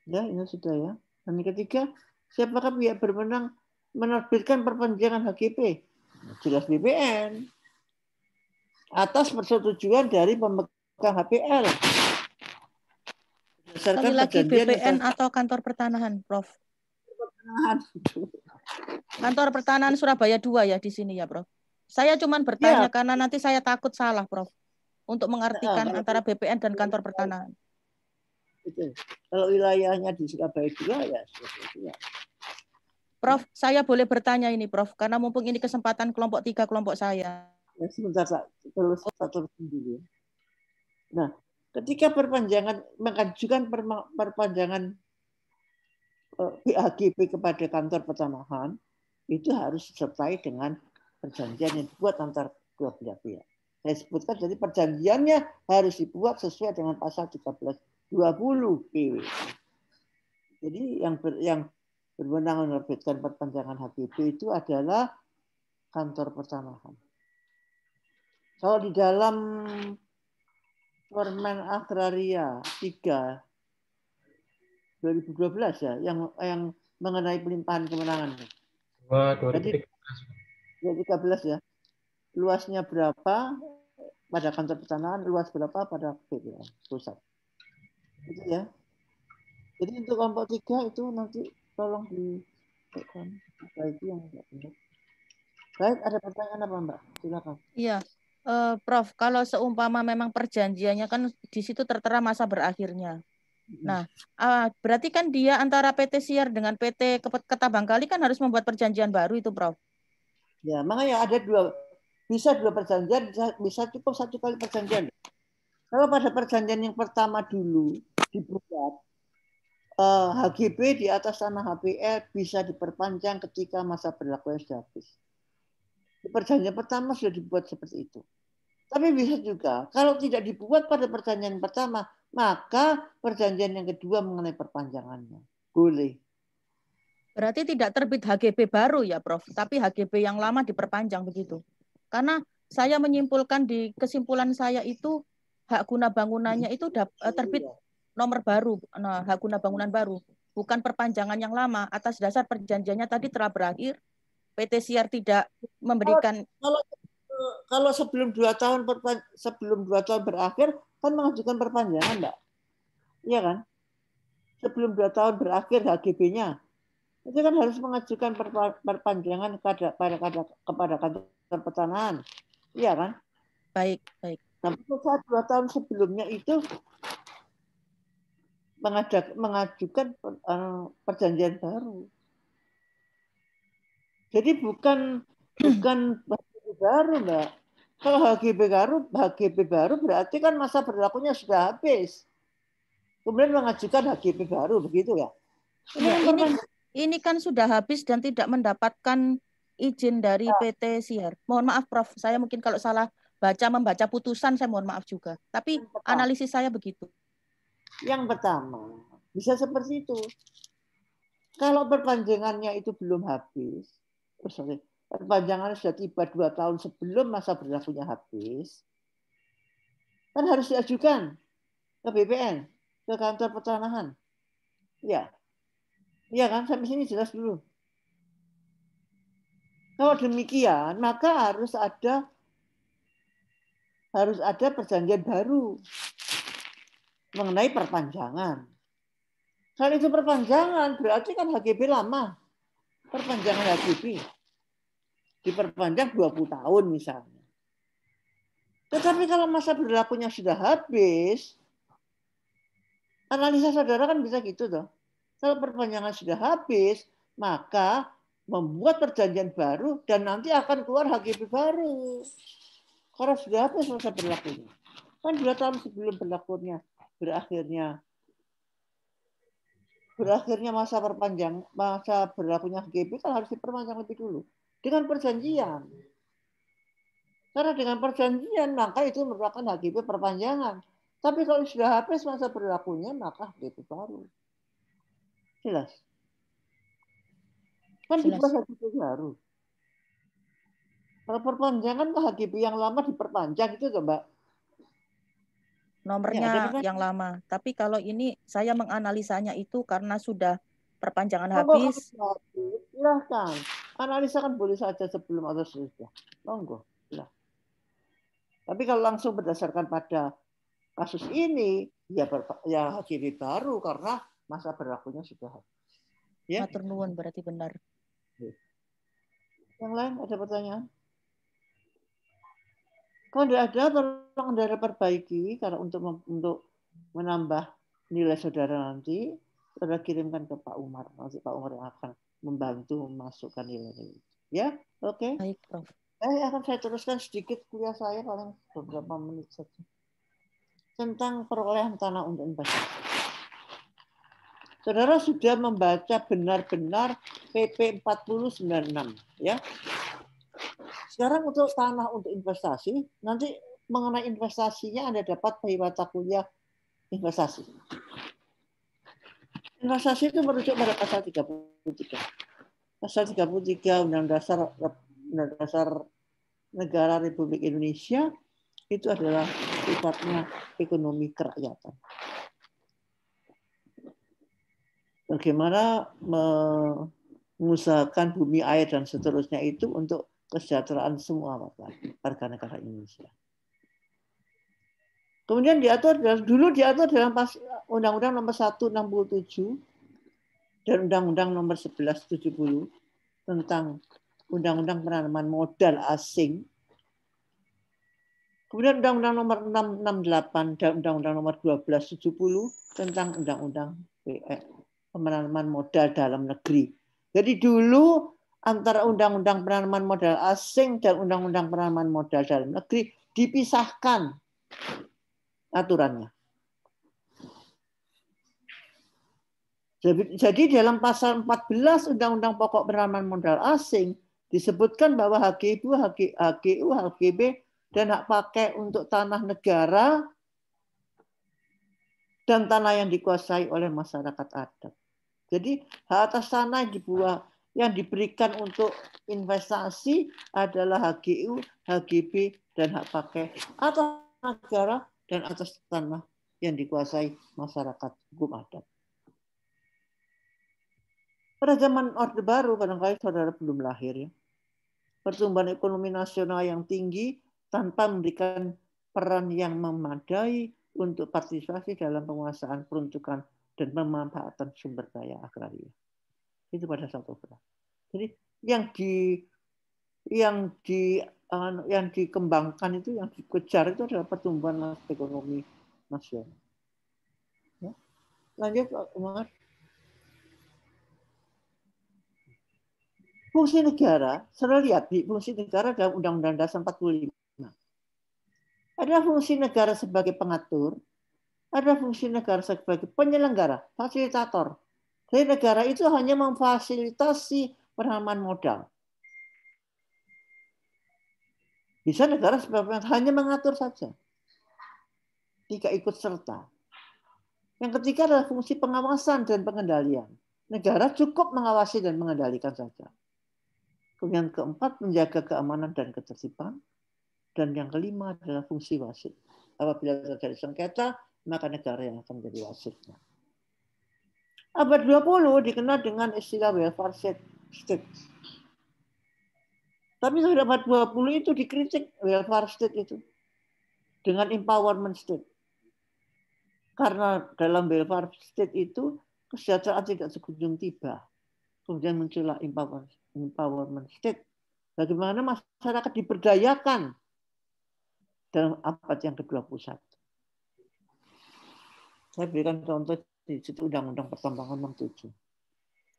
Speaker 1: Ya, ini sudah ya. Dan yang ketiga, siapakah pihak berwenang menerbitkan perpanjangan HGB? Jelas BPN. Atas persetujuan dari pemegang HPL.
Speaker 16: Sekali lagi BPN atau kantor pertanahan, Prof? Kantor pertanahan Surabaya 2 ya di sini ya, Prof. Saya cuma bertanya karena nanti saya takut salah, Prof. Untuk mengartikan antara BPN dan kantor pertanahan.
Speaker 1: Betul. Kalau wilayahnya di Surabaya 2 ya Surabaya 2.
Speaker 16: Prof, saya boleh bertanya ini, Prof, karena mumpung ini kesempatan kelompok 3 kelompok saya.
Speaker 1: Ya, sebentar, satu dulu. Nah, ketika mengajukan perpanjangan HGB kepada kantor pertanahan, itu harus disertai dengan perjanjian yang dibuat antar dua belah pihak. Saya sebutkan, jadi perjanjiannya harus dibuat sesuai dengan pasal 1320 PW. Jadi yang berwenang menerbitkan perpanjangan HGB itu adalah kantor pertanahan. Kalau di dalam Permen Agraria 3 2012 ya, yang mengenai pelimpahan kemenangan.
Speaker 2: 2013.
Speaker 1: 2013 ya. Luasnya berapa pada kantor pertanahan, luas berapa pada BPN pusat. Itu ya. Jadi untuk kelompok 3 itu nanti tolong diperbaiki yang enggak benar. Baik, ada pertanyaan apa, Mbak? Silakan.
Speaker 16: Iya. Prof, kalau seumpama memang perjanjiannya kan di situ tertera masa berakhirnya. Nah, berarti kan dia antara PT Siar dengan PT Kedabangkali kan harus membuat perjanjian baru itu, Prof.
Speaker 1: Ya, makanya ada bisa dua perjanjian, bisa cukup satu kali perjanjian. Kalau pada perjanjian yang pertama dulu dibuat, HGB di atas tanah HPL bisa diperpanjang ketika masa berlakunya sudah habis. Di perjanjian pertama sudah dibuat seperti itu. Tapi bisa juga, kalau tidak dibuat pada perjanjian pertama, maka perjanjian yang kedua mengenai perpanjangannya. Boleh.
Speaker 16: Berarti tidak terbit HGB baru ya, Prof. Tapi HGB yang lama diperpanjang begitu. Karena saya menyimpulkan di kesimpulan saya itu hak guna bangunannya itu terbit nomor baru, hak guna bangunan baru. Bukan perpanjangan yang lama. Atas dasar perjanjiannya tadi telah berakhir, PT Siar tidak memberikan...
Speaker 1: Kalau sebelum 2 tahun berakhir kan mengajukan perpanjangan, Mbak. Iya kan? Sebelum 2 tahun berakhir HGB-nya, itu kan harus mengajukan perpanjangan kepada kantor pertanahan. Iya kan?
Speaker 16: Baik.
Speaker 1: Tapi saat 2 tahun sebelumnya itu mengajukan perjanjian baru. Jadi bukan baru, Mbak. Kalau HGB baru berarti kan masa berlakunya sudah habis. Kemudian mengajukan HGB baru, begitu ya?
Speaker 16: Ini kan sudah habis dan tidak mendapatkan izin dari PT Siar. Mohon maaf, Prof. Saya mungkin kalau salah membaca putusan, saya mohon maaf juga. Tapi analisis saya begitu.
Speaker 1: Yang pertama, bisa seperti itu. Kalau perpanjangannya itu belum habis, perpanjangan sudah tiba 2 tahun sebelum masa berlakunya habis, kan harus diajukan ke BPN, ke kantor pertanahan. Ya, iya kan? Sampai sini jelas dulu. Kalau demikian, maka harus ada perjanjian baru mengenai perpanjangan. Kalau itu perpanjangan, berarti kan HGB lama. Perpanjangan HGB diperpanjang 20 tahun misalnya. Tetapi kalau masa berlakunya sudah habis, analisa saudara kan bisa gitu toh. Kalau perpanjangan sudah habis, maka membuat perjanjian baru dan nanti akan keluar HGB baru. Karena sudah habis masa berlakunya. Kan 2 tahun sebelum berlakunya berakhirnya masa berlakunya HGB kan harus diperpanjang lebih dulu dengan perjanjian. Karena dengan perjanjian maka itu merupakan HGB perpanjangan. Tapi kalau sudah habis masa berlakunya maka HGB baru. Jelas? Kan dibuat HGB baru. Kalau perpanjangan ke HGB yang lama diperpanjang itu Mbak.
Speaker 16: Nomornya yang lama. Tapi kalau ini saya menganalisanya itu karena sudah perpanjangan habis.
Speaker 1: Silahkan. Analisa kan boleh saja sebelum atau sesudah. Monggo. Tapi kalau langsung berdasarkan pada kasus ini, ya HGB baru karena masa berlakunya sudah habis. Ya.
Speaker 16: Matur nuwun berarti benar.
Speaker 1: Yang lain ada pertanyaan? Kalau tidak ada, tolong saudara perbaiki karena untuk menambah nilai saudara nanti, saudara kirimkan ke Pak Umar. Nanti Pak Umar yang akan membantu memasukkan nilai-nilai. Ya, oke.
Speaker 16: Baik, Prof.
Speaker 1: Akan saya teruskan sedikit kuliah saya paling beberapa menit saja tentang perolehan tanah untuk investasi. Saudara sudah membaca benar-benar PP 4096, ya. Sekarang untuk tanah untuk investasi, nanti mengenai investasinya Anda dapat dari mata kuliah investasi. Investasi itu merujuk pada pasal 33. Pasal 33 Undang-Undang Dasar Negara Republik Indonesia itu adalah sifatnya ekonomi kerakyatan. Bagaimana mengusahakan bumi, air, dan seterusnya itu untuk kesejahteraan semua warga negara Indonesia. Kemudian dulu diatur dalam Undang-Undang Nomor 1/67 dan Undang-Undang Nomor 11/70 tentang Undang-Undang Penanaman Modal Asing. Kemudian Undang-Undang Nomor 668 dan Undang-Undang Nomor 12/70 tentang Undang-Undang Penanaman Modal Dalam Negeri. Jadi dulu antara Undang-Undang Penanaman Modal Asing dan Undang-Undang Penanaman Modal Dalam Negeri dipisahkan aturannya. Jadi dalam pasal 14 Undang-Undang Pokok Penanaman Modal Asing disebutkan bahwa HGB, HGU, HGB dan hak pakai untuk tanah negara dan tanah yang dikuasai oleh masyarakat adat. Jadi hak atas tanah yang diberikan untuk investasi adalah HGU, HGB, dan hak pakai atas negara dan atas tanah yang dikuasai masyarakat hukum adat. Pada zaman Orde Baru, barangkali saudara belum lahir ya. Pertumbuhan ekonomi nasional yang tinggi tanpa memberikan peran yang memadai untuk partisipasi dalam penguasaan peruntukan dan pemanfaatan sumber daya agraria. Itu pada saat Orde Baru. Jadi yang dikembangkan itu, yang dikejar itu adalah pertumbuhan ekonomi nasional. Ya. Lanjut, Pak Umar. Fungsi negara, saudara lihat di fungsi negara dalam Undang-Undang Dasar 45. Ada fungsi negara sebagai pengatur, ada fungsi negara sebagai penyelenggara, fasilitator. Jadi negara itu hanya memfasilitasi penanaman modal. Bisa negara sebagai hanya mengatur saja, tidak ikut serta. Yang ketiga adalah fungsi pengawasan dan pengendalian. Negara cukup mengawasi dan mengendalikan saja. Kemudian keempat, menjaga keamanan dan ketertiban. Dan yang kelima adalah fungsi wasit. Apabila terjadi sengketa, maka negara yang akan menjadi wasitnya. Abad 20 dikenal dengan istilah welfare state. Tapi pada abad 20 itu dikritik welfare state itu dengan empowerment state. Karena dalam welfare state itu kesejahteraan tidak sekunjung tiba. Kemudian muncullah empowerment state. Bagaimana masyarakat diberdayakan dalam abad yang ke-21. Saya berikan contoh di situ Undang-Undang Pertambangan 67.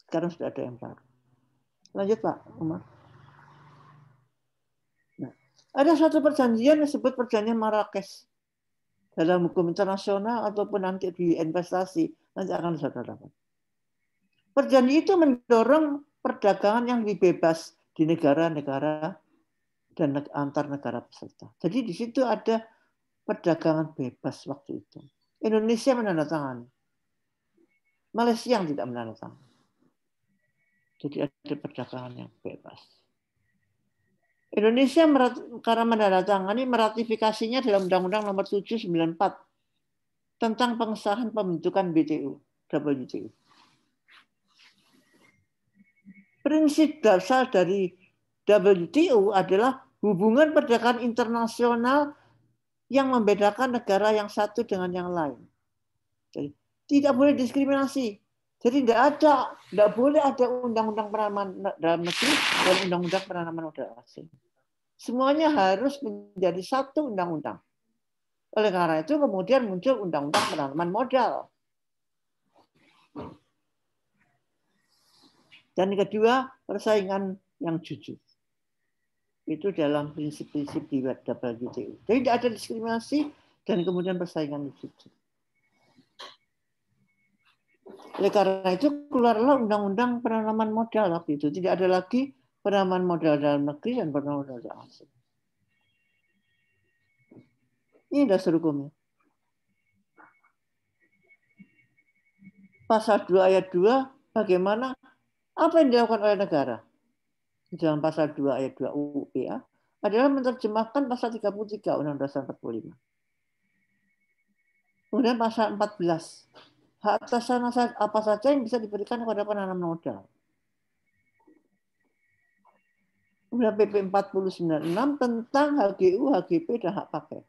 Speaker 1: Sekarang sudah ada yang baru. Lanjut Pak Umar. Nah, ada satu perjanjian yang disebut perjanjian Marrakesh dalam hukum internasional ataupun nanti di investasi, nanti akan saudara dapat. Perjanjian itu mendorong perdagangan yang lebih bebas di negara-negara dan antar negara peserta. Jadi di situ ada perdagangan bebas waktu itu. Indonesia menandatangani. Malaysia yang tidak menandatangani. Jadi ada perdagangan yang bebas. Indonesia karena menandatangani meratifikasinya dalam Undang-Undang Nomor 794 tentang pengesahan pembentukan WTO. Prinsip dasar dari WTO adalah hubungan perdagangan internasional yang membedakan negara yang satu dengan yang lain. Jadi, tidak boleh diskriminasi. Jadi tidak boleh ada undang-undang penanaman dalam negeri dan undang-undang penanaman modal asing. Semuanya harus menjadi satu undang-undang. Oleh karena itu kemudian muncul undang-undang penanaman modal. Dan kedua, persaingan yang jujur. Itu dalam prinsip-prinsip di WTO. Jadi tidak ada diskriminasi dan kemudian persaingan yang jujur. Oleh karena itu keluarlah undang-undang penanaman modal waktu itu. Tidak ada lagi penanaman modal dalam negeri dan penanaman modal dalam asing. Ini dasar hukumnya. Pasal 2 ayat 2, bagaimana apa yang dilakukan oleh negara? Di dalam pasal 2 ayat 2 UU PA adalah menerjemahkan pasal 33 Undang-Undang Dasar 45. Kemudian pasal 14. Hak atas tanah apa saja yang bisa diberikan kepada penanam modal. Kemudian PP 4096 tentang HGU, HGP, dan hak pakai.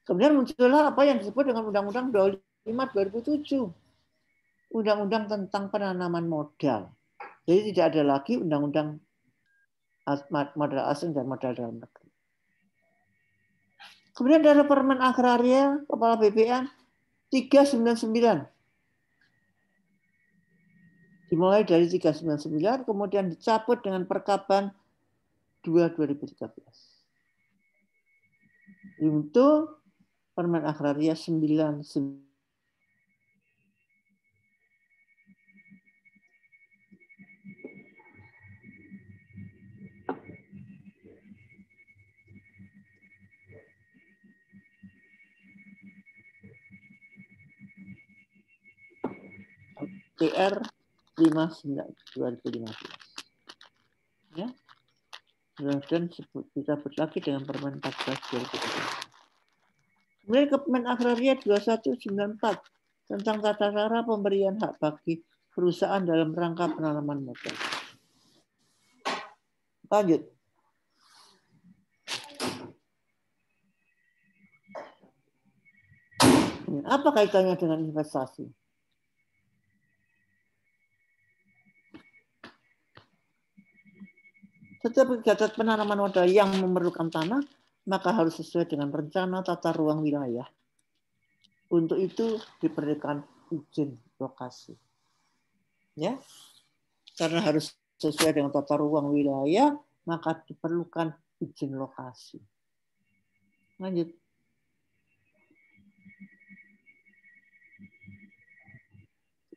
Speaker 1: Kemudian muncullah apa yang disebut dengan Undang-Undang 25/2007. Undang-Undang tentang penanaman modal. Jadi tidak ada lagi Undang-Undang modal asing dan modal dalam negeri. Kemudian ada Permen Agraria, Kepala BPN 399. Dimulai dari 399, kemudian dicabut dengan Perkaban 2/2013. Untuk Permen Agraria 99. PR 59/2015. Ya. Dan disebut lagi dengan Permen 14/2013. Kemudian Permen Agraria 2194 tentang tata cara pemberian hak bagi perusahaan dalam rangka penanaman modal. Lanjut. Apa kaitannya dengan investasi? Setiap kegiatan penanaman modal yang memerlukan tanah, maka harus sesuai dengan rencana tata ruang wilayah. Untuk itu diperlukan izin lokasi. Ya. Karena harus sesuai dengan tata ruang wilayah, maka diperlukan izin lokasi. Lanjut.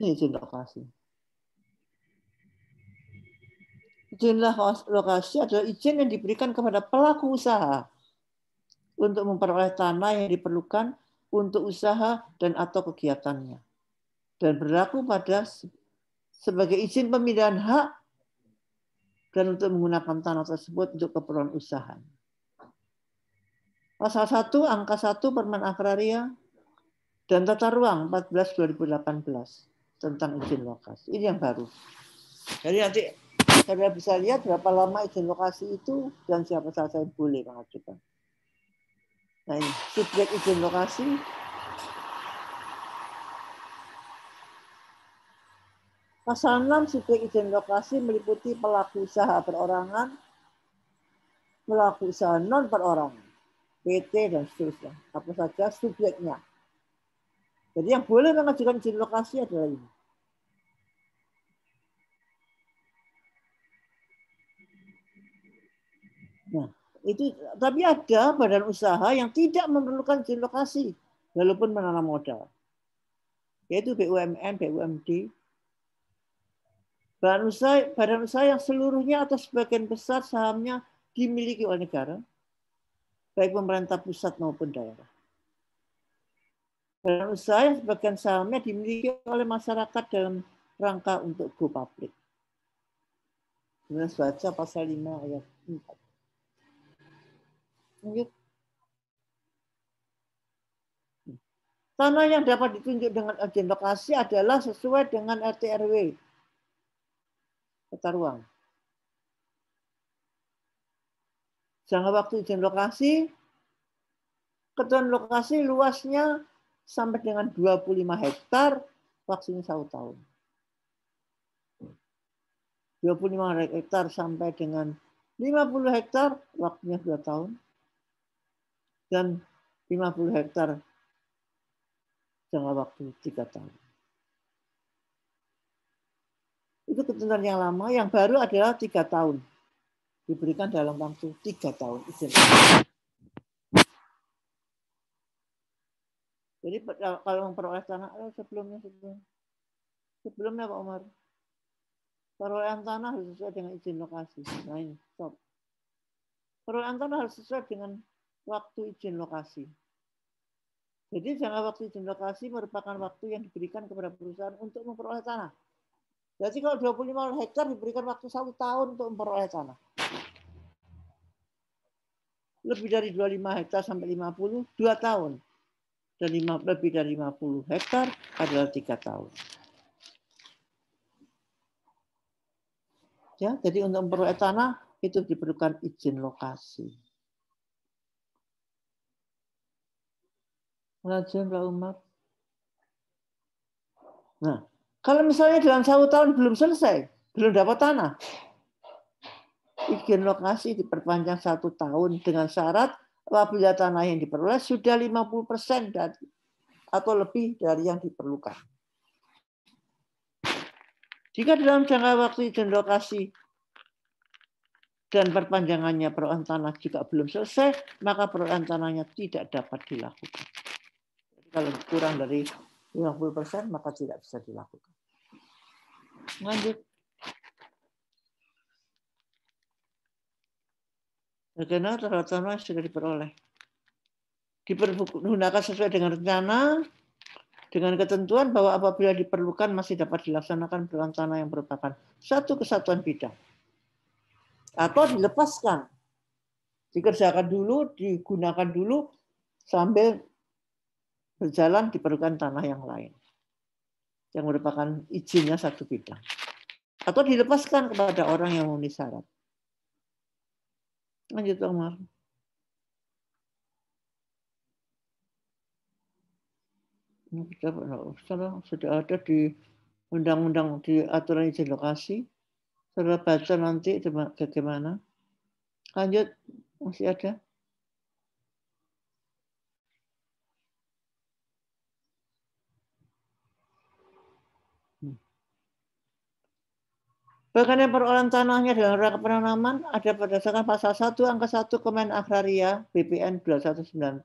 Speaker 1: Ini izin lokasi. Izin lokasi adalah izin yang diberikan kepada pelaku usaha untuk memperoleh tanah yang diperlukan untuk usaha dan atau kegiatannya. Dan berlaku pada sebagai izin pemindahan hak dan untuk menggunakan tanah tersebut untuk keperluan usaha. Pasal 1 angka 1 Permen Agraria dan Tata Ruang 14/2018 tentang izin lokasi. Ini yang baru. Jadi nanti saudara bisa lihat berapa lama izin lokasi itu dan siapa saja yang boleh mengajukan. Nah ini, subjek izin lokasi. Pasal 6 subjek izin lokasi meliputi pelaku usaha perorangan, pelaku usaha non perorangan, PT dan seterusnya. Apa saja subjeknya. Jadi yang boleh mengajukan izin lokasi adalah ini. Nah, Itu, tapi ada badan usaha yang tidak memerlukan izin lokasi walaupun menanam modal, yaitu BUMN, BUMD. Badan usaha yang seluruhnya atau sebagian besar sahamnya dimiliki oleh negara, baik pemerintah pusat maupun daerah. Badan usaha yang sebagian sahamnya dimiliki oleh masyarakat dalam rangka untuk go public. Kita baca pasal 5 ayat 4. Lanjut. Tanah yang dapat ditunjuk dengan izin lokasi adalah sesuai dengan RT RW. Tata ruang. Jangka waktu izin lokasi, ketentuan lokasi luasnya sampai dengan 25 hektar, waktunya 1 tahun. 25 hektar sampai dengan 50 hektar, waktunya 2 tahun. Dan 50 hektar jangka waktu 3 tahun. Itu ketentuan yang lama, yang baru adalah 3 tahun. Diberikan dalam waktu 3 tahun. Jadi kalau memperoleh tanah, sebelumnya Pak Umar, perolehan tanah harus sesuai dengan izin lokasi. Nah ini, stop. Perolehan tanah harus sesuai dengan waktu izin lokasi. Jadi jangka waktu izin lokasi merupakan waktu yang diberikan kepada perusahaan untuk memperoleh tanah. Jadi kalau 25 hektar diberikan waktu 1 tahun untuk memperoleh tanah. Lebih dari 25 hektar sampai 50, 2 tahun. Dan lebih dari 50 hektar adalah 3 tahun. Ya, jadi untuk memperoleh tanah itu diperlukan izin lokasi. Lanjut Pak Umar. Nah, kalau misalnya dalam 1 tahun belum selesai, belum dapat tanah, izin lokasi diperpanjang 1 tahun dengan syarat apabila tanah yang diperoleh sudah 50% atau lebih dari yang diperlukan. Jika dalam jangka waktu izin lokasi dan perpanjangannya perolehan tanah juga belum selesai, maka perolehan tanahnya tidak dapat dilakukan. Jadi kalau kurang dari 50%, maka tidak bisa dilakukan. Lanjut. Bagaimana terhadap tanah sudah diperoleh? Dipergunakan sesuai dengan rencana, dengan ketentuan bahwa apabila diperlukan masih dapat dilaksanakan perolehan tanah yang merupakan satu kesatuan bidang. Atau dilepaskan. Dikerjakan dulu, digunakan dulu, sambil berjalan diperlukan tanah yang lain. Yang merupakan izinnya satu bidang. Atau dilepaskan kepada orang yang memenuhi syarat. Lanjut, Omar. Sudah ada di undang-undang di aturan izin lokasi. Saudara baca nanti bagaimana. Lanjut, masih ada. Bagaimana perolehan tanahnya dalam rangka penanaman ada berdasarkan pasal 1 angka 1 Kemen Agraria BPN 2194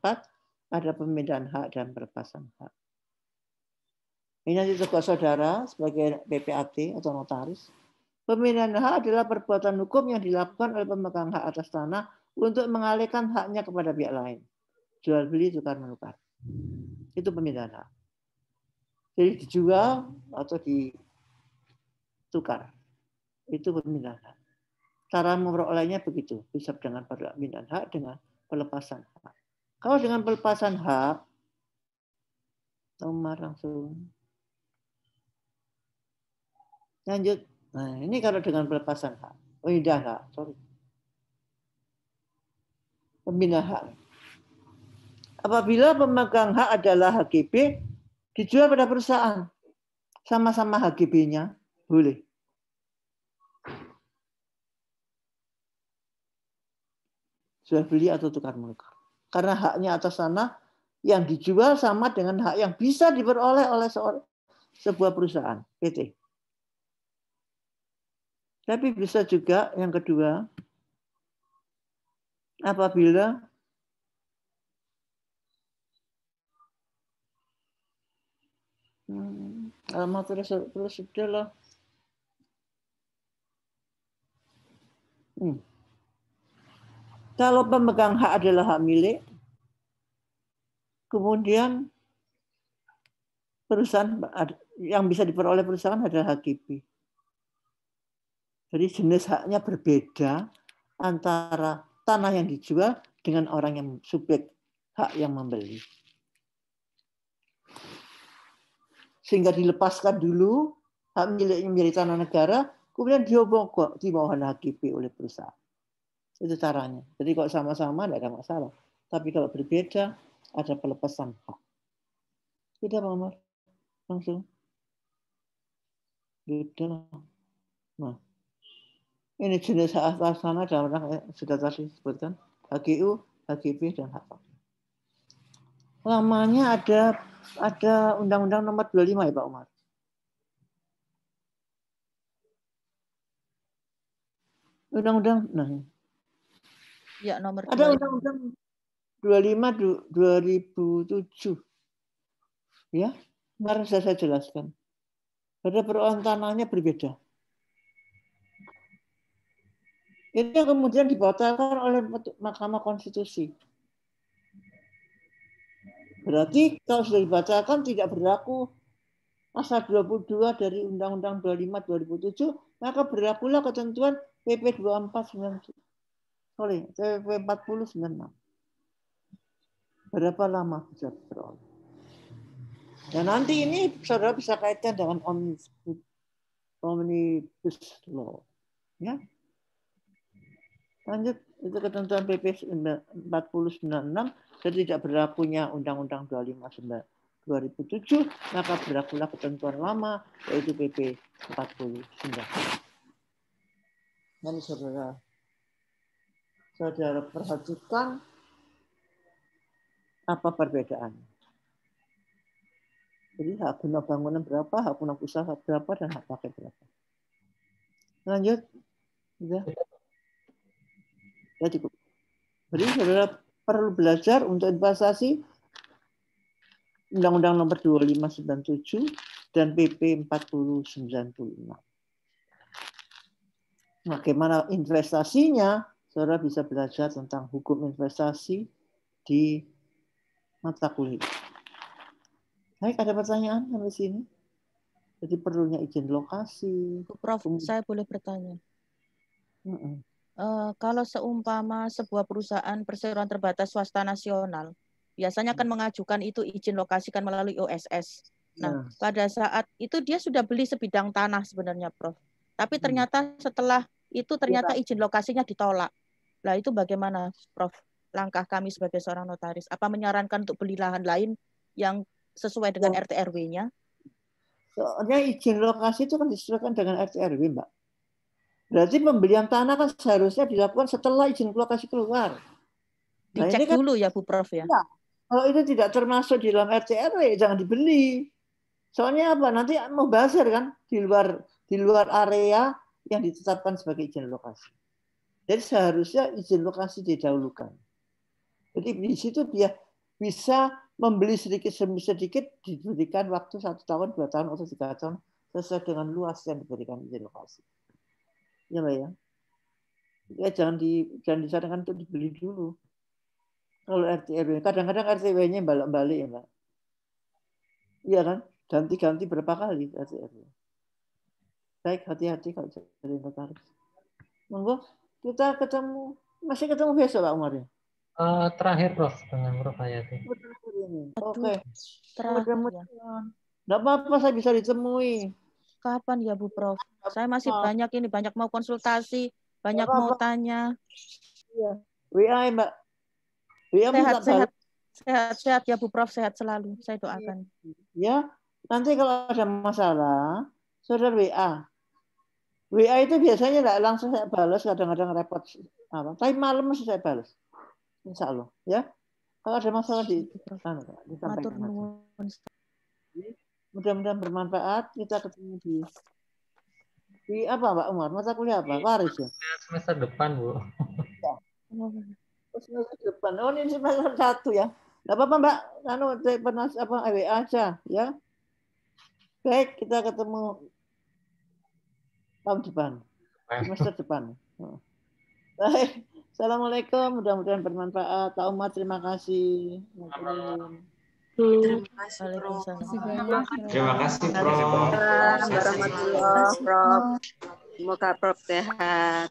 Speaker 1: ada pemindahan hak dan pelepasan hak. Ini nanti tugas saudara sebagai PPAT atau notaris. Pemindahan hak adalah perbuatan hukum yang dilakukan oleh pemegang hak atas tanah untuk mengalihkan haknya kepada pihak lain. Jual beli tukar menukar. Itu pemindahan hak. Jadi dijual atau ditukar. Itu pemindahan hak. Cara memperolehnya begitu. Bisa dengan pemindahan hak, dengan pelepasan hak. Kalau dengan pelepasan hak, Umar langsung. Lanjut. Nah, ini kalau dengan pelepasan hak. Pemindahan hak, sorry. Pemindahan hak. Apabila pemegang hak adalah HGB, dijual pada perusahaan. Sama-sama HGB-nya, boleh. Jual beli atau tukar menukar. Karena haknya atas tanah yang dijual sama dengan hak yang bisa diperoleh oleh sebuah perusahaan, PT. Tapi bisa juga yang kedua, apabila alamat terus sudah lah. Kalau pemegang hak adalah hak milik, kemudian perusahaan yang bisa diperoleh perusahaan adalah HGB. Jadi jenis haknya berbeda antara tanah yang dijual dengan orang yang subjek hak yang membeli. Sehingga dilepaskan dulu hak miliknya menjadi tanah negara, kemudian dimohon HGB oleh perusahaan. Itu caranya. Jadi kalau sama-sama tidak ada masalah. Tapi kalau berbeda, ada pelepasan hak. Tidak, Pak Umar? Langsung. Beda. Nah, ini jenis hak atas tanah dalam rangka sudah tadi disebutkan. HGU, HGB, dan hak. Lamanya ada Undang-Undang nomor 25 ya Pak Umar? Undang-Undang, nah.
Speaker 16: Ya, nomor 25.
Speaker 1: Ada Undang-Undang 25 2007. Ya, kemarin saya jelaskan. Pada persoalan tanahnya berbeda. Ini yang kemudian dibatalkan oleh Mahkamah Konstitusi. Berarti kalau sudah dibatalkan tidak berlaku pasal 22 dari Undang-Undang 25 2007, maka berlakulah ketentuan PP 2496. Sorry, PP 4096. Berapa lama bisa beroleh? Dan nanti ini saudara bisa kaitkan dengan Omnibus Law. Ya. Lanjut, itu ketentuan PP 4096, jadi tidak berlakunya Undang-Undang 25 2007, maka berlakulah ketentuan lama, yaitu PP 49. Dan saudara perhatikan apa perbedaannya. Jadi hak guna bangunan berapa, hak guna usaha berapa, dan hak pakai berapa. Lanjut. Sudah. Ya cukup. Jadi saudara perlu belajar untuk investasi Undang-Undang nomor 2597 dan PP 4096. Bagaimana investasinya? Saudara bisa belajar tentang hukum investasi di mata kuliah. Baik, ada pertanyaan sampai sini? Jadi perlunya izin lokasi.
Speaker 16: Prof, saya boleh bertanya? Kalau seumpama sebuah perusahaan perseroan terbatas swasta nasional, biasanya akan mengajukan itu izin lokasi kan melalui OSS. Nah, pada saat itu dia sudah beli sebidang tanah sebenarnya, Prof. Tapi ternyata setelah itu ternyata izin lokasinya ditolak. Nah, itu bagaimana, Prof? Langkah kami sebagai seorang notaris, apa menyarankan untuk beli lahan lain yang sesuai dengan RT RW-nya?
Speaker 1: Soalnya izin lokasi itu kan disesuaikan dengan RT RW, Mbak. Berarti pembelian tanah kan seharusnya dilakukan setelah izin lokasi keluar. Nah,
Speaker 16: dicek
Speaker 1: ini kan,
Speaker 16: dulu ya Bu Prof ya?
Speaker 1: Ya, kalau itu tidak termasuk di dalam RT RW, jangan dibeli. Soalnya apa? Nanti mau bazar kan di luar area yang ditetapkan sebagai izin lokasi. Jadi seharusnya izin lokasi didahulukan. Jadi di situ dia bisa membeli sedikit demi sedikit, diberikan waktu 1 tahun, 2 tahun, atau 3 tahun sesuai dengan luas yang diberikan izin lokasi. Ya Mbak ya. Ya jangan disarankan untuk dibeli dulu. Kalau RT RW, kadang-kadang RT RW-nya balik-balik ya Mbak. Iya kan? Ganti-ganti berapa kali RT RW. Baik, hati-hati kalau jadi notaris. Monggo, kita ketemu, masih ketemu besok Pak Umar ya?
Speaker 2: Terakhir Prof dengan Prof Hayati.
Speaker 1: Oke.
Speaker 16: Mudah-mudahan.
Speaker 1: Nggak apa-apa, saya bisa ditemui.
Speaker 16: Kapan ya Bu Prof? Saya masih banyak mau konsultasi, banyak mau tanya.
Speaker 1: Iya. WA ya Mbak. WA
Speaker 16: sehat ya Bu Prof, sehat selalu. Saya doakan.
Speaker 1: Ya, nanti kalau ada masalah, saudara WA. WA itu biasanya nggak langsung saya balas, kadang-kadang repot. Tapi malam masih saya balas. Insya Allah. Ya. Kalau ada masalah disampaikan. Mudah-mudahan bermanfaat. Kita ketemu di apa Pak Umar? Mata kuliah apa? Waris ya?
Speaker 2: Semester depan Bu.
Speaker 1: Ya. semester depan. Oh, ini semester 1 ya. Nggak apa-apa Mbak, pernah WA aja ya. Baik, kita ketemu tahun depan, semester depan. Baik, assalamualaikum. Mudah-mudahan bermanfaat. Pak Umar, terima kasih.
Speaker 17: Terima kasih, Prof.
Speaker 18: Terima kasih, Prof.
Speaker 3: Warahmatullahi wabarakatuh, Prof. Semoga Prof sehat.